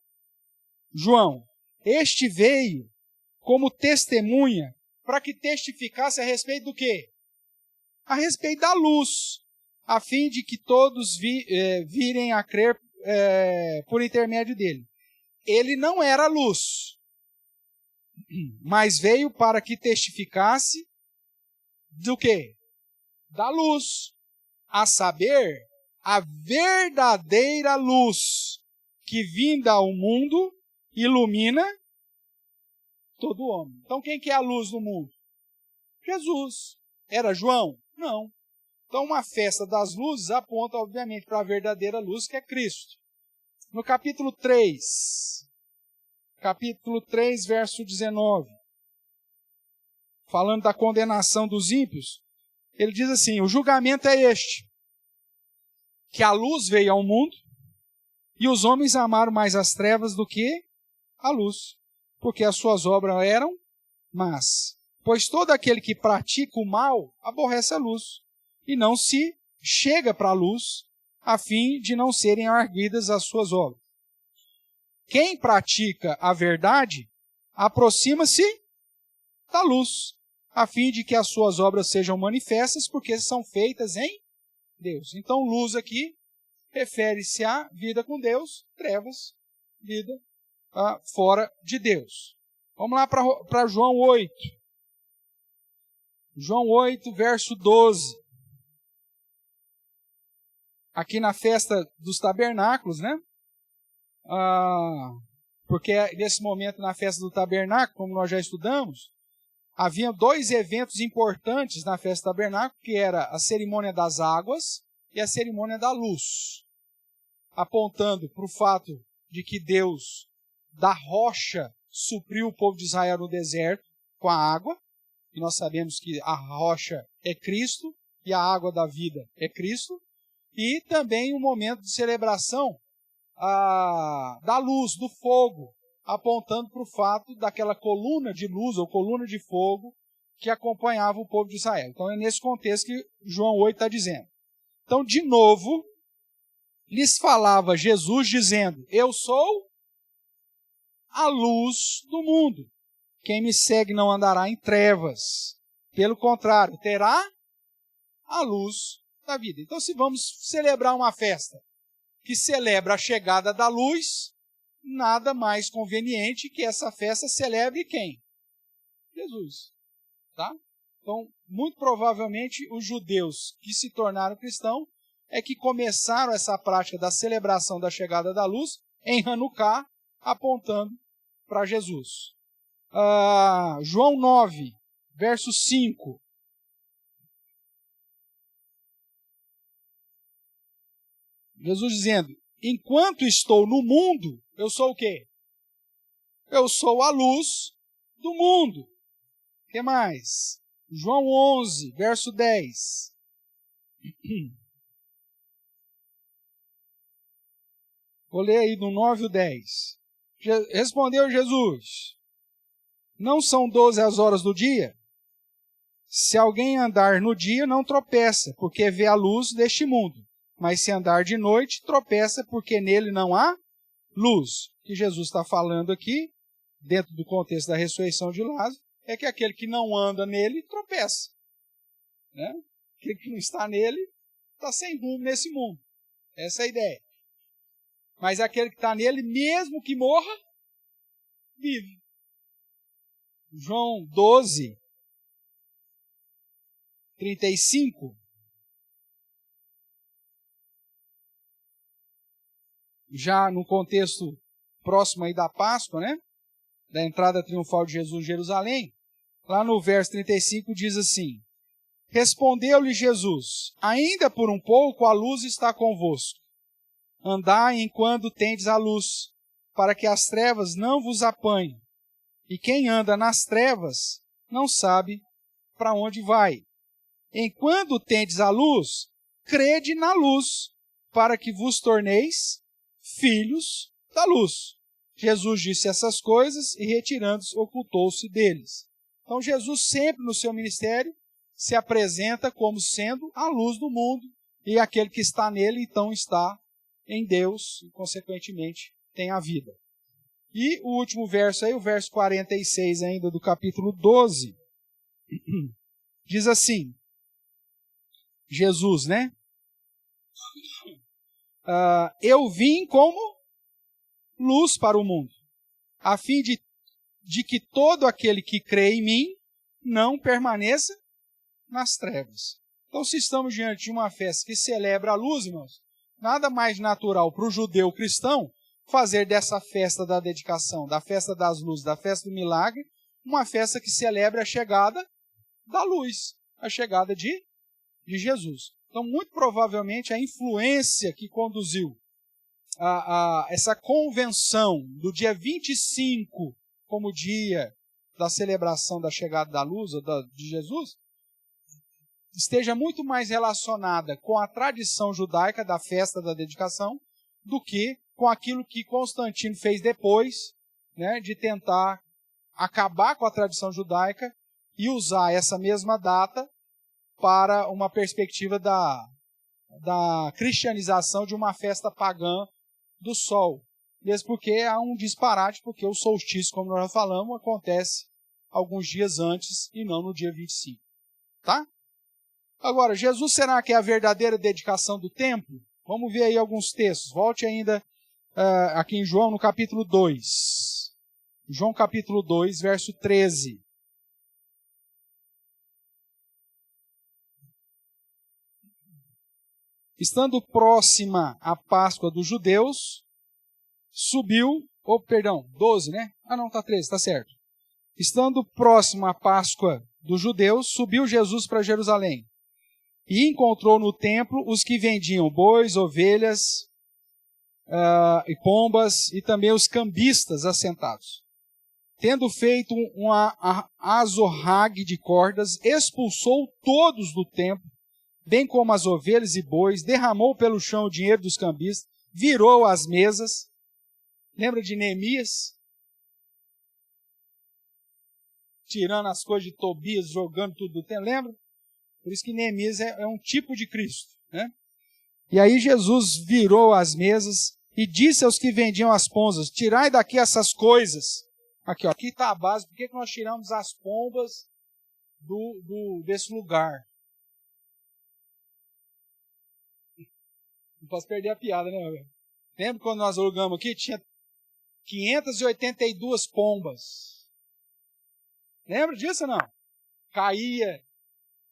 João. Este veio como testemunha, para que testificasse a respeito do quê? A respeito da luz, a fim de que todos virem a crer por intermédio dele. Ele não era luz, mas veio para que testificasse do quê? Da luz, a saber, a verdadeira luz que vinda ao mundo ilumina todo homem. Então quem que é a luz do mundo? Jesus. Era João? Não. Então uma festa das luzes aponta obviamente para a verdadeira luz que é Cristo. No capítulo 3, verso 19, falando da condenação dos ímpios, ele diz assim: o julgamento é este, que a luz veio ao mundo, e os homens amaram mais as trevas do que a luz, porque as suas obras eram más. Pois todo aquele que pratica o mal aborrece a luz, e não se chega para a luz, a fim de não serem arguidas as suas obras. Quem pratica a verdade, aproxima-se da luz, a fim de que as suas obras sejam manifestas, porque são feitas em Deus. Então, luz aqui refere-se à vida com Deus, trevas, vida fora de Deus. Vamos lá para João 8. João 8, verso 12. Aqui na festa dos tabernáculos, né? Porque nesse momento, na festa do tabernáculo, como nós já estudamos, havia dois eventos importantes na festa do tabernáculo, que era a cerimônia das águas e a cerimônia da luz, apontando para o fato de que Deus, da rocha, supriu o povo de Israel no deserto com a água, e nós sabemos que a rocha é Cristo, e a água da vida é Cristo, e também um momento de celebração da luz, do fogo, apontando para o fato daquela coluna de luz ou coluna de fogo que acompanhava o povo de Israel. Então é nesse contexto que João 8 está dizendo. Então, de novo, lhes falava Jesus dizendo: eu sou a luz do mundo. Quem me segue não andará em trevas. Pelo contrário, terá a luz da vida. Então, se vamos celebrar uma festa que celebra a chegada da luz, nada mais conveniente que essa festa celebre quem? Jesus. Tá? Então, muito provavelmente, os judeus que se tornaram cristãos é que começaram essa prática da celebração da chegada da luz em Hanukkah, apontando para Jesus. João 9, verso 5. Jesus dizendo, enquanto estou no mundo, eu sou o quê? Eu sou a luz do mundo. O que mais? João 11, verso 10. Vou ler aí do 9 ao 10. Respondeu Jesus, não são 12 as horas do dia? Se alguém andar no dia, não tropeça, porque vê a luz deste mundo. Mas se andar de noite, tropeça, porque nele não há luz. O que Jesus está falando aqui, dentro do contexto da ressurreição de Lázaro, é que aquele que não anda nele, tropeça. Né? Aquele que não está nele, está sem rumo nesse mundo. Essa é a ideia. Mas aquele que está nele, mesmo que morra, vive. João 12, 35. Já no contexto próximo aí da Páscoa, né? Da entrada triunfal de Jesus em Jerusalém, lá no verso 35 diz assim, respondeu-lhe Jesus, ainda por um pouco a luz está convosco. Andai enquanto tendes a luz, para que as trevas não vos apanhem. E quem anda nas trevas não sabe para onde vai. Enquanto tendes a luz, crede na luz, para que vos torneis filhos da luz. Jesus disse essas coisas e, retirando-se, ocultou-se deles. Então, Jesus sempre no seu ministério se apresenta como sendo a luz do mundo e aquele que está nele, então, está em Deus e, consequentemente, tem a vida. E o último verso aí, o verso 46 ainda do capítulo 12, diz assim, Jesus, né? Eu vim como luz para o mundo, a fim de que todo aquele que crê em mim não permaneça nas trevas. Então, se estamos diante de uma festa que celebra a luz, irmãos, nada mais natural para o judeu cristão fazer dessa festa da dedicação, da festa das luzes, da festa do milagre, uma festa que celebra a chegada da luz, a chegada de Jesus. Então, muito provavelmente, a influência que conduziu essa convenção do dia 25 como dia da celebração da chegada da luz, de Jesus, esteja muito mais relacionada com a tradição judaica da festa da dedicação do que com aquilo que Constantino fez depois, né, de tentar acabar com a tradição judaica e usar essa mesma data para uma perspectiva da cristianização de uma festa pagã do sol. Mesmo porque há um disparate, porque o solstício, como nós já falamos, acontece alguns dias antes e não no dia 25. Tá? Agora, Jesus será que é a verdadeira dedicação do templo? Vamos ver aí alguns textos. Volte ainda aqui em João, no capítulo 2. João capítulo 2, verso 13. Estando próxima a Páscoa dos judeus, subiu, 12, né? Não, tá 13, tá certo. Estando próximo à Páscoa dos judeus, subiu Jesus para Jerusalém e encontrou no templo os que vendiam bois, ovelhas e pombas e também os cambistas assentados. Tendo feito uma azorrague de cordas, expulsou todos do templo, bem como as ovelhas e bois, derramou pelo chão o dinheiro dos cambistas, virou as mesas. Lembra de Neemias? Tirando as coisas de Tobias, jogando tudo do templo, lembra? Por isso que Neemias é um tipo de Cristo, né? E aí Jesus virou as mesas e disse aos que vendiam as pombas, tirai daqui essas coisas. Aqui está a base, por que nós tiramos as pombas desse lugar? Não posso perder a piada, né, meu? Lembra quando nós alugamos aqui? Tinha 582 pombas. Lembra disso ou não? Caía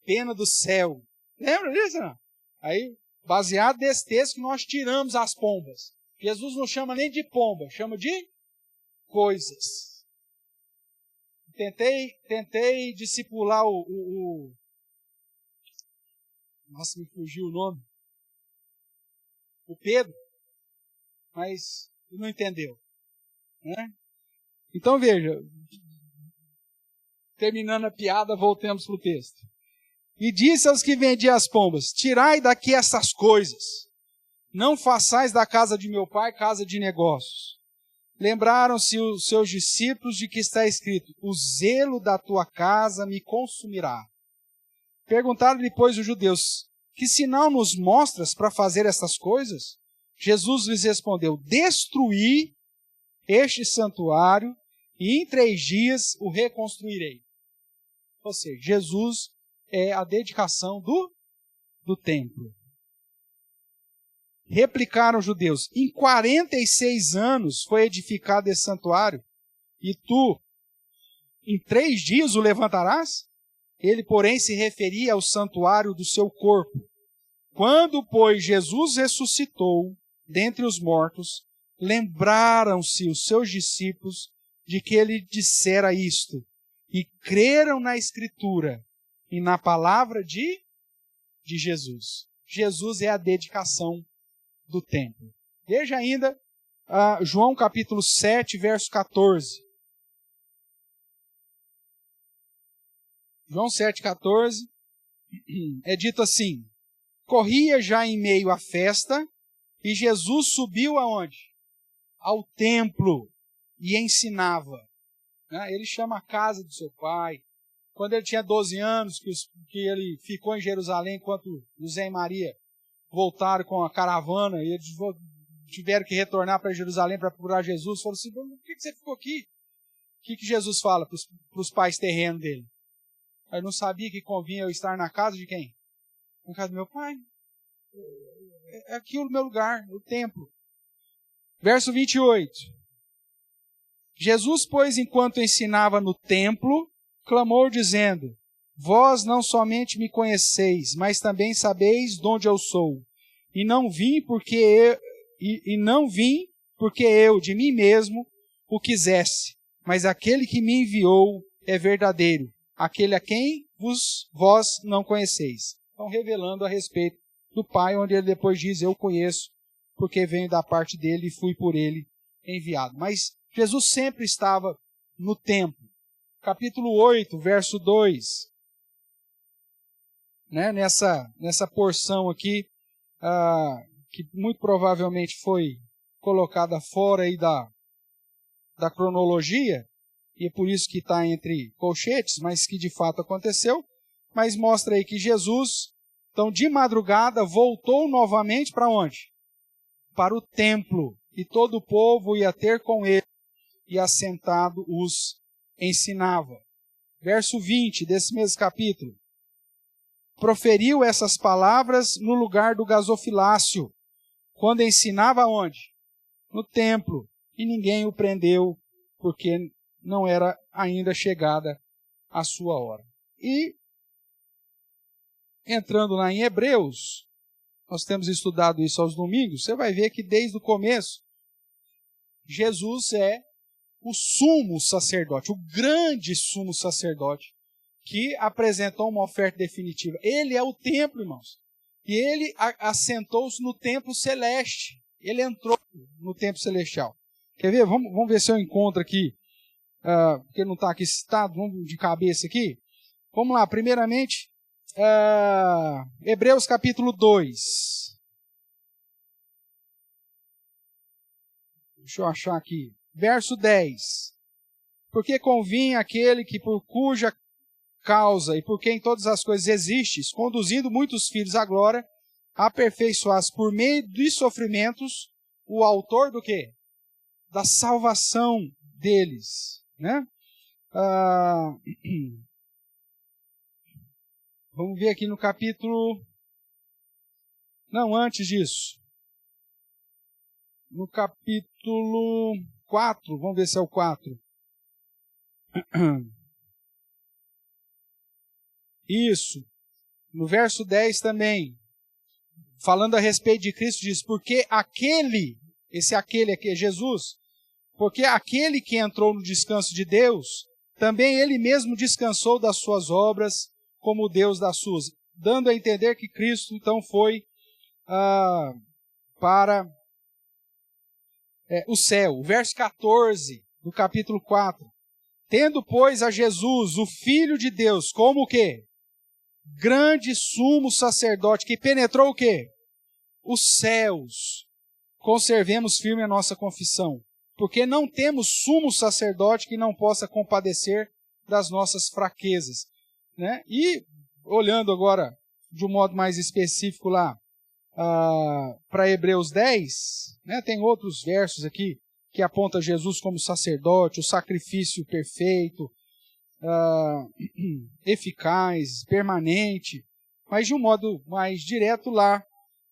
pena do céu. Lembra disso ou não? Aí, baseado nesse texto, nós tiramos as pombas. Jesus não chama nem de pomba, chama de coisas. Tentei discipular Nossa, me fugiu o nome. o Pedro, mas não entendeu. Né? Então veja, terminando a piada, voltemos para o texto. E disse aos que vendiam as pombas: tirai daqui essas coisas, não façais da casa de meu pai casa de negócios. Lembraram-se os seus discípulos de que está escrito: o zelo da tua casa me consumirá. Perguntaram-lhe, pois, os judeus: que sinal nos mostras para fazer essas coisas? Jesus lhes respondeu: destruí este santuário e em 3 dias o reconstruirei. Ou seja, Jesus é a dedicação do templo. Replicaram os judeus: em 46 anos foi edificado esse santuário, e tu, em 3 dias o levantarás? Ele, porém, se referia ao santuário do seu corpo. Quando, pois, Jesus ressuscitou dentre os mortos, lembraram-se os seus discípulos de que ele dissera isto, e creram na Escritura e na palavra de Jesus. Jesus é a dedicação do templo. Veja ainda João capítulo 7, verso 14. João 7, 14, é dito assim: corria já em meio à festa, e Jesus subiu aonde? Ao templo, e ensinava. Ele chama a casa do seu pai. Quando ele tinha 12 anos, que ele ficou em Jerusalém, enquanto José e Maria voltaram com a caravana, e eles tiveram que retornar para Jerusalém para procurar Jesus, falou assim: por que você ficou aqui? O que Jesus fala para os pais terrenos dele? Eu não sabia que convinha eu estar na casa de quem? Na casa do meu pai. É aqui o meu lugar, o templo. Verso 28. Jesus, pois, enquanto ensinava no templo, clamou dizendo: vós não somente me conheceis, mas também sabeis de onde eu sou. E não vim porque eu de mim mesmo o quisesse, mas aquele que me enviou é verdadeiro, aquele a quem vós não conheceis. Então, revelando a respeito do Pai, onde ele depois diz: eu conheço, porque venho da parte dele e fui por ele enviado. Mas Jesus sempre estava no templo. Capítulo 8, verso 2. Nessa porção aqui, que muito provavelmente foi colocada fora aí da cronologia, e é por isso que está entre colchetes, mas que de fato aconteceu, mas mostra aí que Jesus, então de madrugada, voltou novamente para onde? Para o templo, e todo o povo ia ter com ele, e assentado os ensinava. Verso 20 desse mesmo capítulo. Proferiu essas palavras no lugar do gasofilácio, quando ensinava onde? No templo, e ninguém o prendeu, porque não era ainda chegada a sua hora. E, entrando lá em Hebreus, nós temos estudado isso aos domingos, você vai ver que desde o começo, Jesus é o sumo sacerdote, o grande sumo sacerdote, que apresentou uma oferta definitiva. Ele é o templo, irmãos. E ele assentou-se no templo celeste. Ele entrou no templo celestial. Quer ver? Vamos ver se eu encontro aqui, porque não está aqui citado, vamos de cabeça aqui. Vamos lá, primeiramente, Hebreus capítulo 2. Deixa eu achar aqui. Verso 10. Porque convinha aquele que por cuja causa e por quem todas as coisas existem, conduzindo muitos filhos à glória, aperfeiçoasse por meio dos sofrimentos o autor do quê? Da salvação deles. Né? Vamos ver aqui no capítulo... Não, antes disso. No capítulo 4, vamos ver se é o 4. Isso. No verso 10 também, falando a respeito de Cristo, diz: porque esse aquele aqui é Jesus, porque aquele que entrou no descanso de Deus, também ele mesmo descansou das suas obras, como Deus das suas, dando a entender que Cristo então foi para o céu. O verso 14 do capítulo 4. Tendo, pois, a Jesus, o Filho de Deus, como o quê? Grande sumo sacerdote, que penetrou o quê? Os céus. Conservemos firme a nossa confissão, porque não temos sumo sacerdote que não possa compadecer das nossas fraquezas. Né? E, olhando agora de um modo mais específico lá, para Hebreus 10, né, tem outros versos aqui que apontam Jesus como sacerdote, o sacrifício perfeito, eficaz, permanente, mas de um modo mais direto lá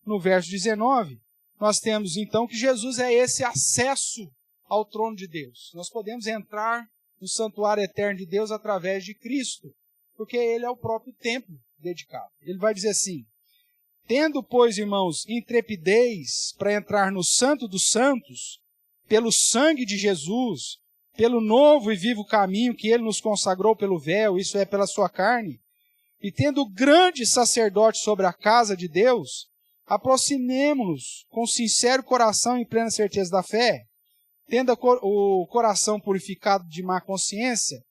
no verso 19, nós temos então que Jesus é esse acesso ao trono de Deus. Nós podemos entrar no santuário eterno de Deus através de Cristo, porque ele é o próprio templo dedicado. Ele vai dizer assim: tendo, pois, irmãos, intrepidez para entrar no Santo dos Santos, pelo sangue de Jesus, pelo novo e vivo caminho que ele nos consagrou pelo véu, isso é, pela sua carne, e tendo grande sacerdote sobre a casa de Deus, aproximemo-nos com sincero coração e plena certeza da fé, tendo o coração purificado de má consciência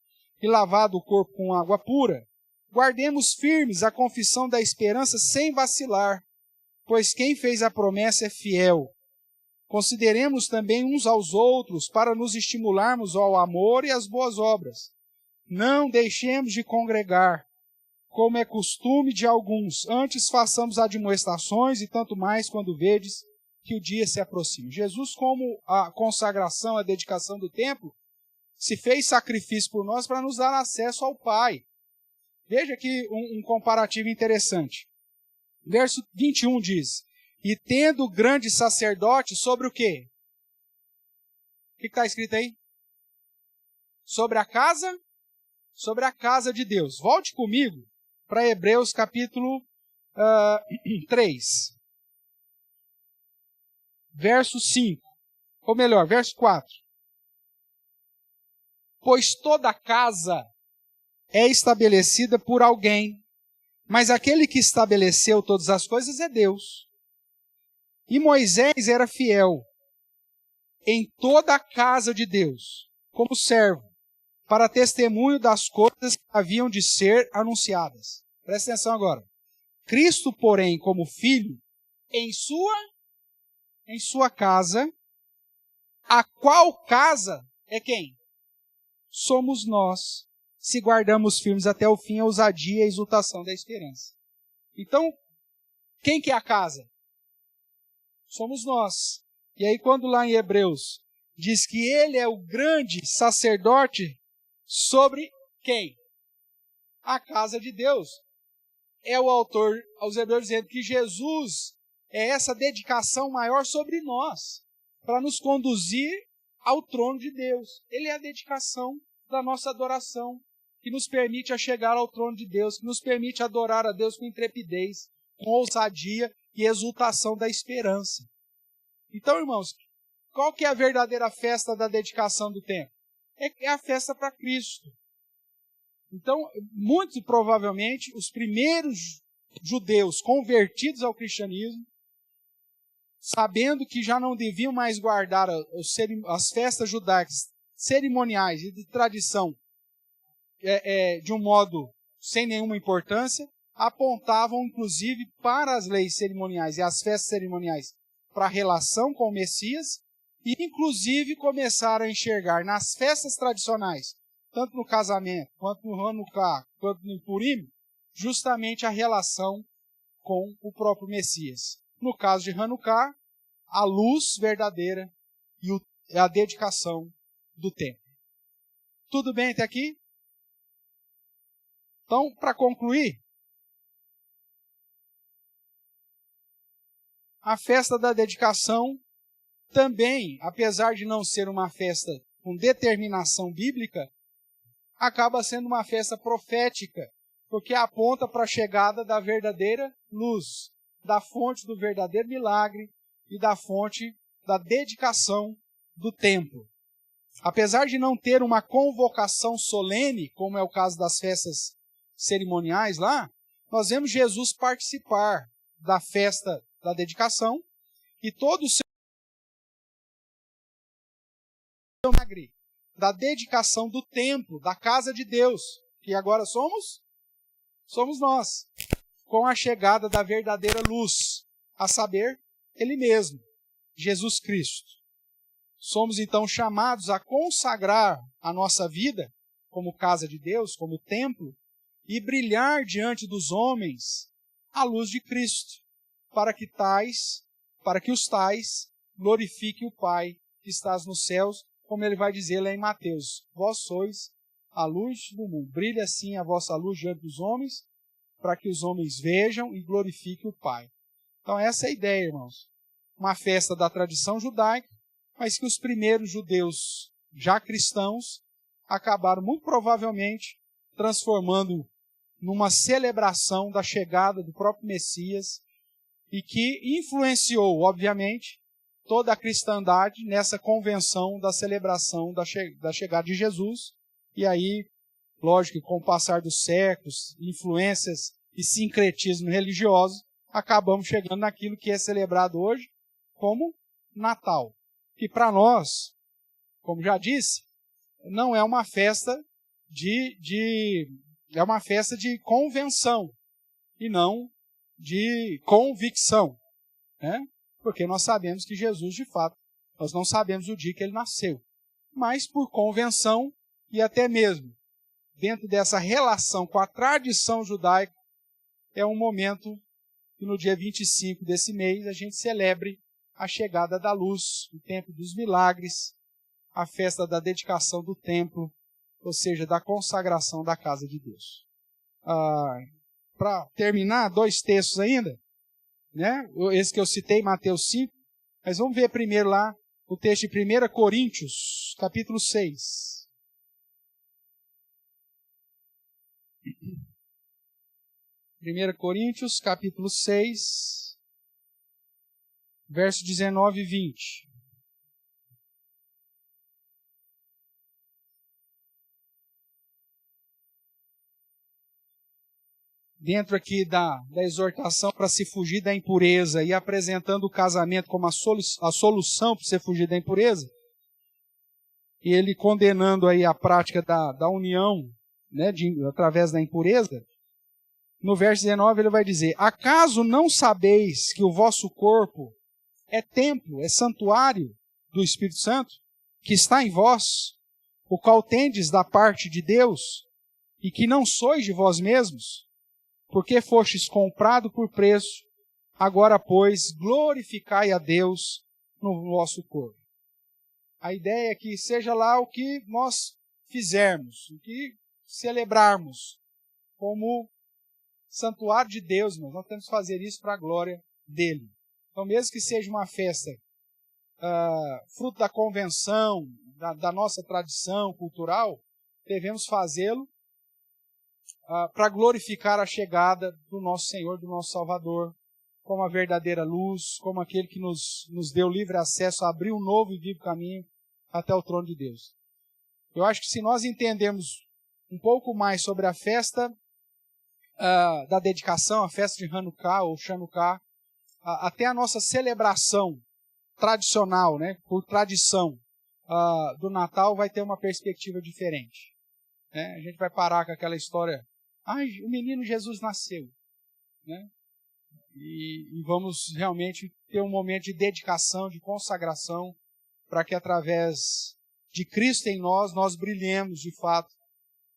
e lavado o corpo com água pura, guardemos firmes a confissão da esperança sem vacilar, pois quem fez a promessa é fiel. Consideremos também uns aos outros para nos estimularmos ao amor e às boas obras. Não deixemos de congregar, como é costume de alguns, antes façamos admoestações e tanto mais quando vedes que o dia se aproxima. Jesus, como a consagração, a dedicação do templo, se fez sacrifício por nós para nos dar acesso ao Pai. Veja aqui um comparativo interessante. Verso 21 diz: e tendo grande sacerdote sobre o quê? O que está escrito aí? Sobre a casa? Sobre a casa de Deus. Volte comigo para Hebreus capítulo 3. Verso 5. Ou melhor, verso 4. Pois toda casa é estabelecida por alguém, mas aquele que estabeleceu todas as coisas é Deus. E Moisés era fiel em toda a casa de Deus, como servo, para testemunho das coisas que haviam de ser anunciadas. Presta atenção agora. Cristo, porém, como filho, em sua casa, a qual casa é quem? Somos nós, se guardamos firmes até o fim a ousadia e a exultação da esperança. Então, quem que é a casa? Somos nós. E aí quando lá em Hebreus diz que ele é o grande sacerdote sobre quem? A casa de Deus. É o autor aos Hebreus dizendo que Jesus é essa dedicação maior sobre nós, para nos conduzir ao trono de Deus. Ele é a dedicação da nossa adoração, que nos permite chegar ao trono de Deus, que nos permite adorar a Deus com intrepidez, com ousadia e exultação da esperança. Então, irmãos, qual que é a verdadeira festa da dedicação do templo? É a festa para Cristo. Então, muito provavelmente, os primeiros judeus convertidos ao cristianismo, sabendo que já não deviam mais guardar as festas judaicas cerimoniais e de tradição de um modo sem nenhuma importância, apontavam inclusive para as leis cerimoniais e as festas cerimoniais para a relação com o Messias, e inclusive começaram a enxergar nas festas tradicionais, tanto no casamento, quanto no Hanukkah, quanto no Purim, justamente a relação com o próprio Messias. No caso de Hanukkah, a luz verdadeira e a dedicação do templo. Tudo bem até aqui? Então, para concluir, a festa da dedicação também, apesar de não ser uma festa com determinação bíblica, acaba sendo uma festa profética, porque aponta para a chegada da verdadeira luz, da fonte do verdadeiro milagre e da fonte da dedicação do templo. Apesar de não ter uma convocação solene, como é o caso das festas cerimoniais lá, nós vemos Jesus participar da festa da dedicação e todo o seu milagre da dedicação do templo, da casa de Deus, que agora somos nós, com a chegada da verdadeira luz, a saber, Ele mesmo, Jesus Cristo. Somos então chamados a consagrar a nossa vida como casa de Deus, como templo, e brilhar diante dos homens a luz de Cristo, para que os tais glorifiquem o Pai que estás nos céus, como ele vai dizer lá em Mateus: vós sois a luz do mundo. Brilha assim a vossa luz diante dos homens, para que os homens vejam e glorifiquem o Pai. Então essa é a ideia, irmãos. Uma festa da tradição judaica, mas que os primeiros judeus, já cristãos, acabaram muito provavelmente transformando numa celebração da chegada do próprio Messias e que influenciou, obviamente, toda a cristandade nessa convenção da celebração da chegada de Jesus. E aí, lógico que com o passar dos séculos, influências e sincretismo religioso, acabamos chegando naquilo que é celebrado hoje como Natal. Que para nós, como já disse, não é uma festa é uma festa de convenção e não de convicção, né? Porque nós sabemos que Jesus, de fato, nós não sabemos o dia que ele nasceu, mas por convenção e até mesmo dentro dessa relação com a tradição judaica, é um momento que no dia 25 desse mês a gente celebre a chegada da luz, o tempo dos milagres, a festa da dedicação do templo, ou seja, da consagração da casa de Deus. Para terminar, 2 textos ainda, né? Esse que eu citei, Mateus 5, mas vamos ver primeiro lá o texto de 1 Coríntios, capítulo 6. 1 Coríntios, capítulo 6, versos 19 e 20. Dentro aqui da exortação para se fugir da impureza e apresentando o casamento como a solução para você fugir da impureza, e ele condenando aí a prática da união, né, através da impureza, no verso 19 ele vai dizer: acaso não sabeis que o vosso corpo é templo, é santuário do Espírito Santo, que está em vós, o qual tendes da parte de Deus, e que não sois de vós mesmos? Porque fostes comprado por preço, agora, pois, glorificai a Deus no vosso corpo. A ideia é que seja lá o que nós fizermos, o que celebrarmos como santuário de Deus, nós temos que fazer isso para a glória dele. Então, mesmo que seja uma festa fruto da convenção, da nossa tradição cultural, devemos fazê-lo para glorificar a chegada do nosso Senhor, do nosso Salvador, como a verdadeira luz, como aquele que nos deu livre acesso a abrir um novo e vivo caminho até o trono de Deus. Eu acho que se nós entendermos um pouco mais sobre a festa da dedicação, a festa de Hanukkah ou Chanukah, até a nossa celebração tradicional, né, por tradição, do Natal, vai ter uma perspectiva diferente. Né? A gente vai parar com aquela história: o menino Jesus nasceu. Né? E vamos realmente ter um momento de dedicação, de consagração, para que através de Cristo em nós brilhemos de fato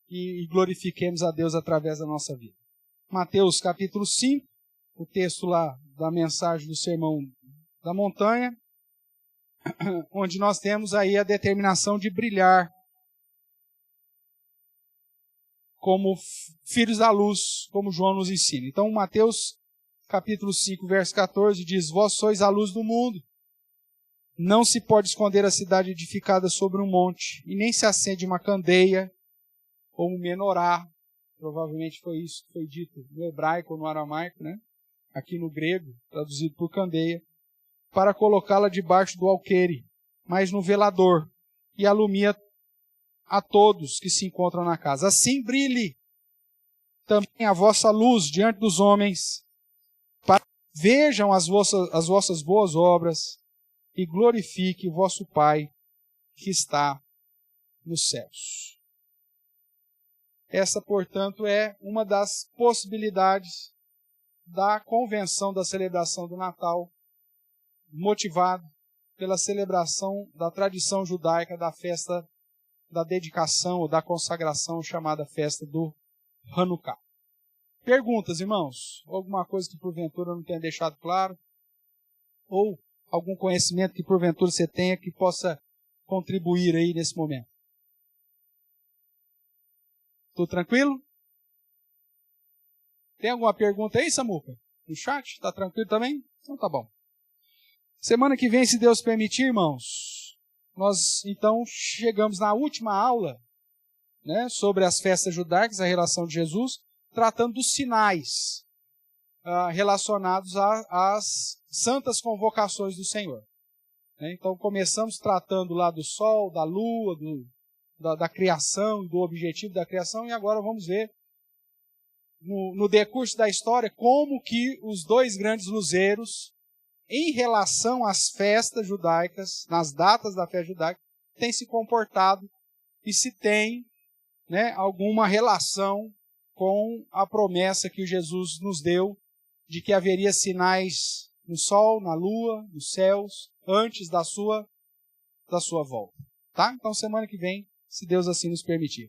e glorifiquemos a Deus através da nossa vida. Mateus capítulo 5, o texto lá da mensagem do Sermão da Montanha, onde nós temos aí a determinação de brilhar como filhos da luz, como João nos ensina. Então, Mateus capítulo 5, verso 14, diz: vós sois a luz do mundo. Não se pode esconder a cidade edificada sobre um monte, e nem se acende uma candeia ou um menorá. Provavelmente foi isso que foi dito no hebraico ou no aramaico, né? Aqui no grego, traduzido por candeia, para colocá-la debaixo do alqueire, mas no velador, e alumia a todos que se encontram na casa. Assim brilhe também a vossa luz diante dos homens, para que vejam as vossas boas obras e glorifique o vosso Pai que está nos céus. Essa, portanto, é uma das possibilidades da convenção da celebração do Natal, motivado pela celebração da tradição judaica da festa da dedicação ou da consagração, chamada festa do Hanukkah. Perguntas, irmãos? Alguma coisa que porventura eu não tenha deixado claro? Ou algum conhecimento que porventura você tenha que possa contribuir aí nesse momento? Tudo tranquilo? Tem alguma pergunta aí, Samuca? No chat? Está tranquilo também? Então tá bom. Semana que vem, se Deus permitir, irmãos, nós então chegamos na última aula, né, sobre as festas judaicas, a relação de Jesus, tratando dos sinais relacionados às santas convocações do Senhor. Então começamos tratando lá do sol, da lua, da criação, do objetivo da criação, e agora vamos ver no decurso da história como que os dois grandes luzeiros, em relação às festas judaicas, nas datas da festa judaica, têm se comportado e se tem, né, alguma relação com a promessa que Jesus nos deu de que haveria sinais no sol, na lua, nos céus, antes da sua volta. Tá? Então, semana que vem, se Deus assim nos permitir.